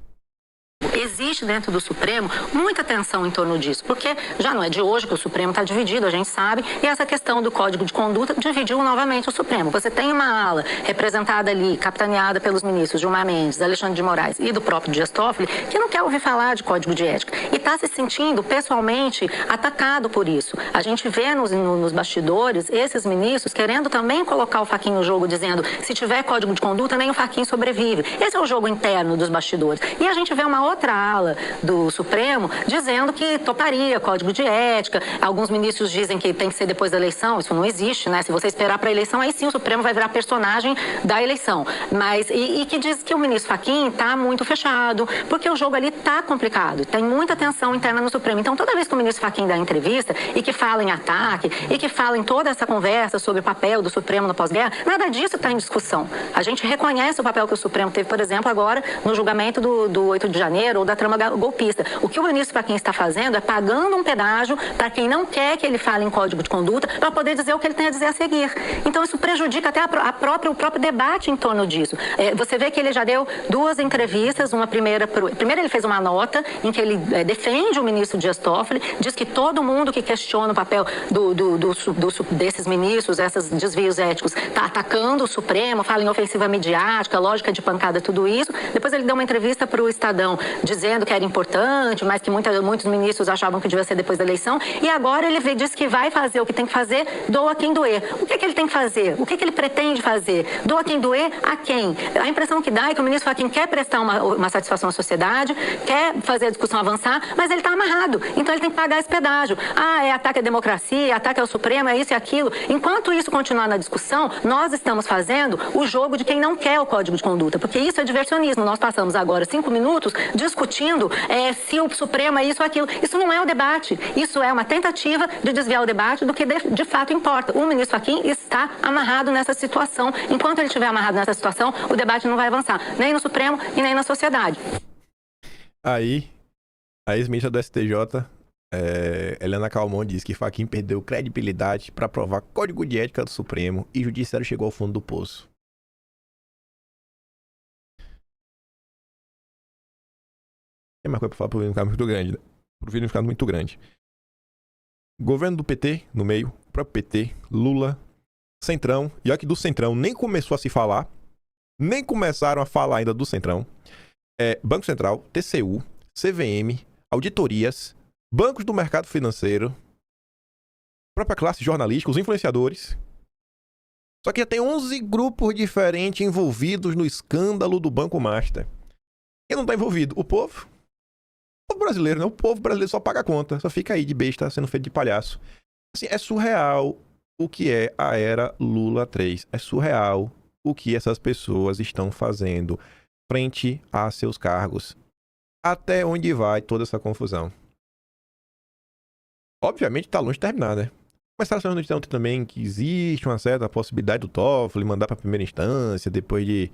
S10: Existe dentro do Supremo muita tensão em torno disso, porque já não é de hoje que o Supremo está dividido, a gente sabe, e essa questão do Código de Conduta dividiu novamente o Supremo. Você tem uma ala representada ali, capitaneada pelos ministros Gilmar Mendes, Alexandre de Moraes e do próprio Dias Toffoli, que não quer ouvir falar de Código de Ética e está se sentindo pessoalmente atacado por isso. A gente vê nos bastidores esses ministros querendo também colocar o faquinho no jogo, dizendo se tiver Código de Conduta, nem o faquinho sobrevive. Esse é o jogo interno dos bastidores. E a gente vê uma outra ala do Supremo dizendo que toparia Código de Ética. Alguns ministros dizem que tem que ser depois da eleição. Isso não existe, né? Se você esperar para a eleição, aí sim o Supremo vai virar personagem da eleição. Mas, e que diz que o ministro Fachin está muito fechado, porque o jogo ali está complicado. Tem muita tensão interna no Supremo. Então, toda vez que o ministro Fachin dá entrevista e que fala em ataque, e que fala em toda essa conversa sobre o papel do Supremo no pós-guerra, nada disso está em discussão. A gente reconhece o papel que o Supremo teve, por exemplo, agora no julgamento do 8 de janeiro, ou da trama golpista. O que o ministro Fachin está fazendo é pagando um pedágio para quem não quer que ele fale em Código de Conduta para poder dizer o que ele tem a dizer a seguir. Então isso prejudica até o próprio debate em torno disso. Você vê que ele já deu duas entrevistas, uma primeiro ele fez uma nota em que ele defende o ministro Dias Toffoli, diz que todo mundo que questiona o papel desses ministros, esses desvios éticos, está atacando o Supremo, fala em ofensiva midiática, lógica de pancada, tudo isso. Depois ele deu uma entrevista para o Estadão, dizendo dizendo que era importante, mas que muitos ministros achavam que devia ser depois da eleição, e agora ele diz que vai fazer o que tem que fazer, doa quem doer. O que ele tem que fazer? O que ele pretende fazer? Doa quem doer a quem? A impressão que dá é que o ministro Fachin quer prestar uma satisfação à sociedade, quer fazer a discussão avançar, mas ele está amarrado, então ele tem que pagar esse pedágio. É ataque à democracia, ataque ao Supremo, é isso e aquilo. Enquanto isso continuar na discussão, nós estamos fazendo o jogo de quem não quer o Código de Conduta, porque isso é diversionismo. Nós passamos agora 5 minutos discutindo se o Supremo é isso ou aquilo. Isso não é o debate, isso é uma tentativa de desviar o debate do que de fato importa. O ministro Fachin está amarrado nessa situação. Enquanto ele estiver amarrado nessa situação, o debate não vai avançar, nem no Supremo e nem na sociedade.
S8: Aí, a ex-ministra do STJ, Helena Calmon, diz que Fachin perdeu credibilidade para aprovar Código de Ética do Supremo e o Judiciário chegou ao fundo do poço. Tem mais coisa pra falar pro vídeo ficar muito grande, né? Pro vídeo ficar muito grande. Governo do PT, no meio, o próprio PT, Lula, Centrão, e olha que do Centrão nem começou a se falar, nem começaram a falar ainda do Centrão. Banco Central, TCU, CVM, auditorias, bancos do mercado financeiro, própria classe jornalística, os influenciadores. Só que já tem 11 grupos diferentes envolvidos no escândalo do Banco Master. Quem não tá envolvido? O povo. O povo brasileiro, né? O povo brasileiro só paga a conta, só fica aí de besta, sendo feito de palhaço. Assim, é surreal o que é a era Lula 3. É surreal o que essas pessoas estão fazendo frente a seus cargos. Até onde vai toda essa confusão? Obviamente tá longe de terminar, né? Mas tá falando de ontem também que existe uma certa possibilidade do Toffoli mandar pra primeira instância depois de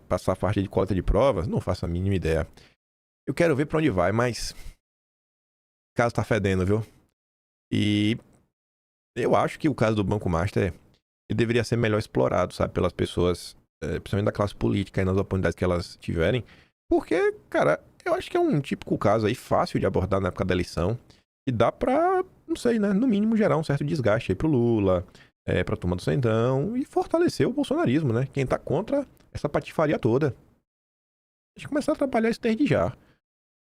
S8: passar a faixa de coleta de provas. Não faço a mínima ideia. Eu quero ver pra onde vai, mas o caso tá fedendo, viu? E eu acho que o caso do Banco Master ele deveria ser melhor explorado, sabe? Pelas pessoas, principalmente da classe política e nas oportunidades que elas tiverem. Porque, cara, eu acho que é um típico caso aí fácil de abordar na época da eleição. E dá pra, não sei, né? No mínimo gerar um certo desgaste aí pro Lula, pra turma do Centrão e fortalecer o bolsonarismo, né? Quem tá contra essa patifaria toda. Deixa eu começar a trabalhar isso desde já.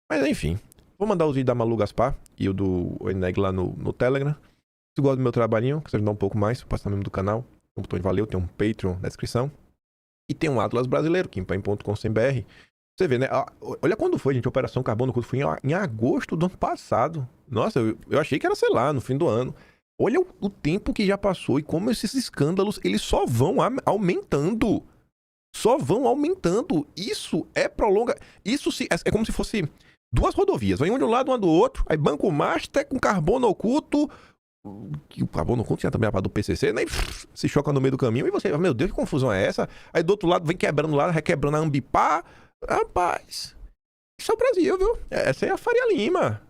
S8: Mas enfim, vou mandar os vídeos da Malu Gaspar e o do Eneg lá no Telegram. Se gosta do meu trabalhinho, quiser ajudar um pouco mais, passa no nome do canal. Tem um botão de valeu, tem um Patreon na descrição. E tem um Atlas brasileiro, kimpan.com.br. Você vê, né? Olha quando foi, gente, a Operação Carbono Oculto. Foi em agosto do ano passado. Nossa, eu achei que era, sei lá, no fim do ano. Olha o tempo que já passou e como esses escândalos, eles só vão aumentando. Só vão aumentando. Isso é prolonga. Isso é como se fosse duas rodovias. Vai um de um lado, uma do outro. Aí Banco Master com carbono oculto. Que o carbono oculto tinha também a parte do PCC, né? E se choca no meio do caminho. E você, meu Deus, que confusão é essa? Aí do outro lado vem quebrando lá, requebrando a Ambipar. Rapaz, isso é o Brasil, viu? Essa é a Faria Lima.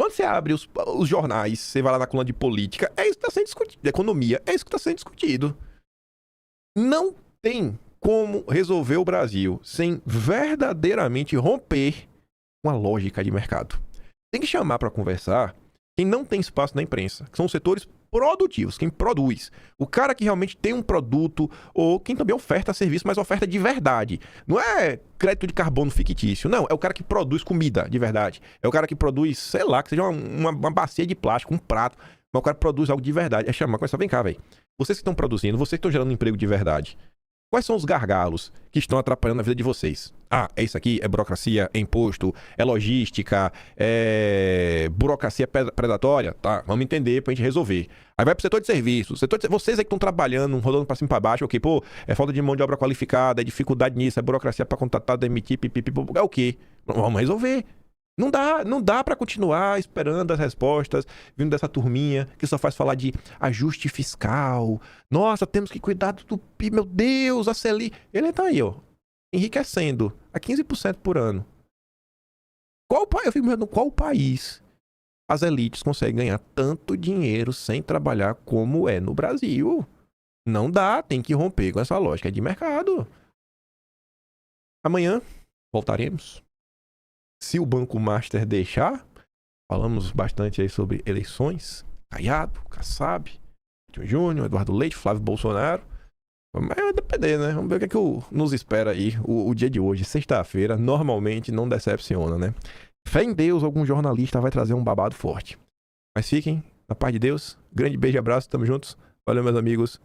S8: Quando você abre os jornais, você vai lá na coluna de política, é isso que está sendo discutido. De economia, é isso que está sendo discutido. Não tem como resolver o Brasil sem verdadeiramente romper uma lógica de mercado. Tem que chamar para conversar quem não tem espaço na imprensa, que são os setores produtivos, quem produz. O cara que realmente tem um produto ou quem também oferta serviço, mas oferta de verdade. Não é crédito de carbono fictício, não. É o cara que produz comida de verdade. É o cara que produz, sei lá, que seja uma bacia de plástico, um prato, mas o cara produz algo de verdade. É chamar, começa, vem cá, velho. Vocês que estão produzindo, vocês que estão gerando emprego de verdade. Quais são os gargalos que estão atrapalhando a vida de vocês? É isso aqui, é burocracia, é imposto, é logística, é burocracia predatória? Tá, vamos entender pra gente resolver. Aí vai pro setor de serviços. Vocês aí que estão trabalhando, rodando pra cima e pra baixo, ok, pô, é falta de mão de obra qualificada, é dificuldade nisso, é burocracia pra contratar, demitir, pipipi, é o quê? Vamos resolver. Não dá pra continuar esperando as respostas, vindo dessa turminha que só faz falar de ajuste fiscal. Nossa, temos que cuidar do PIB, meu Deus, a Selic. Ele tá aí, ó, enriquecendo a 15% por ano. Eu fico imaginando qual país as elites conseguem ganhar tanto dinheiro sem trabalhar como é no Brasil. Não dá, tem que romper com essa lógica de mercado. Amanhã voltaremos. Se o Banco Master deixar, falamos bastante aí sobre eleições, Caiado, Kassab, Júnior, Eduardo Leite, Flávio Bolsonaro. Mas vai depender, né? Vamos ver o que é que nos espera aí. O dia de hoje, sexta-feira, normalmente não decepciona, né? Fé em Deus, algum jornalista vai trazer um babado forte. Mas fiquem na paz de Deus. Grande beijo e abraço. Tamo juntos. Valeu, meus amigos.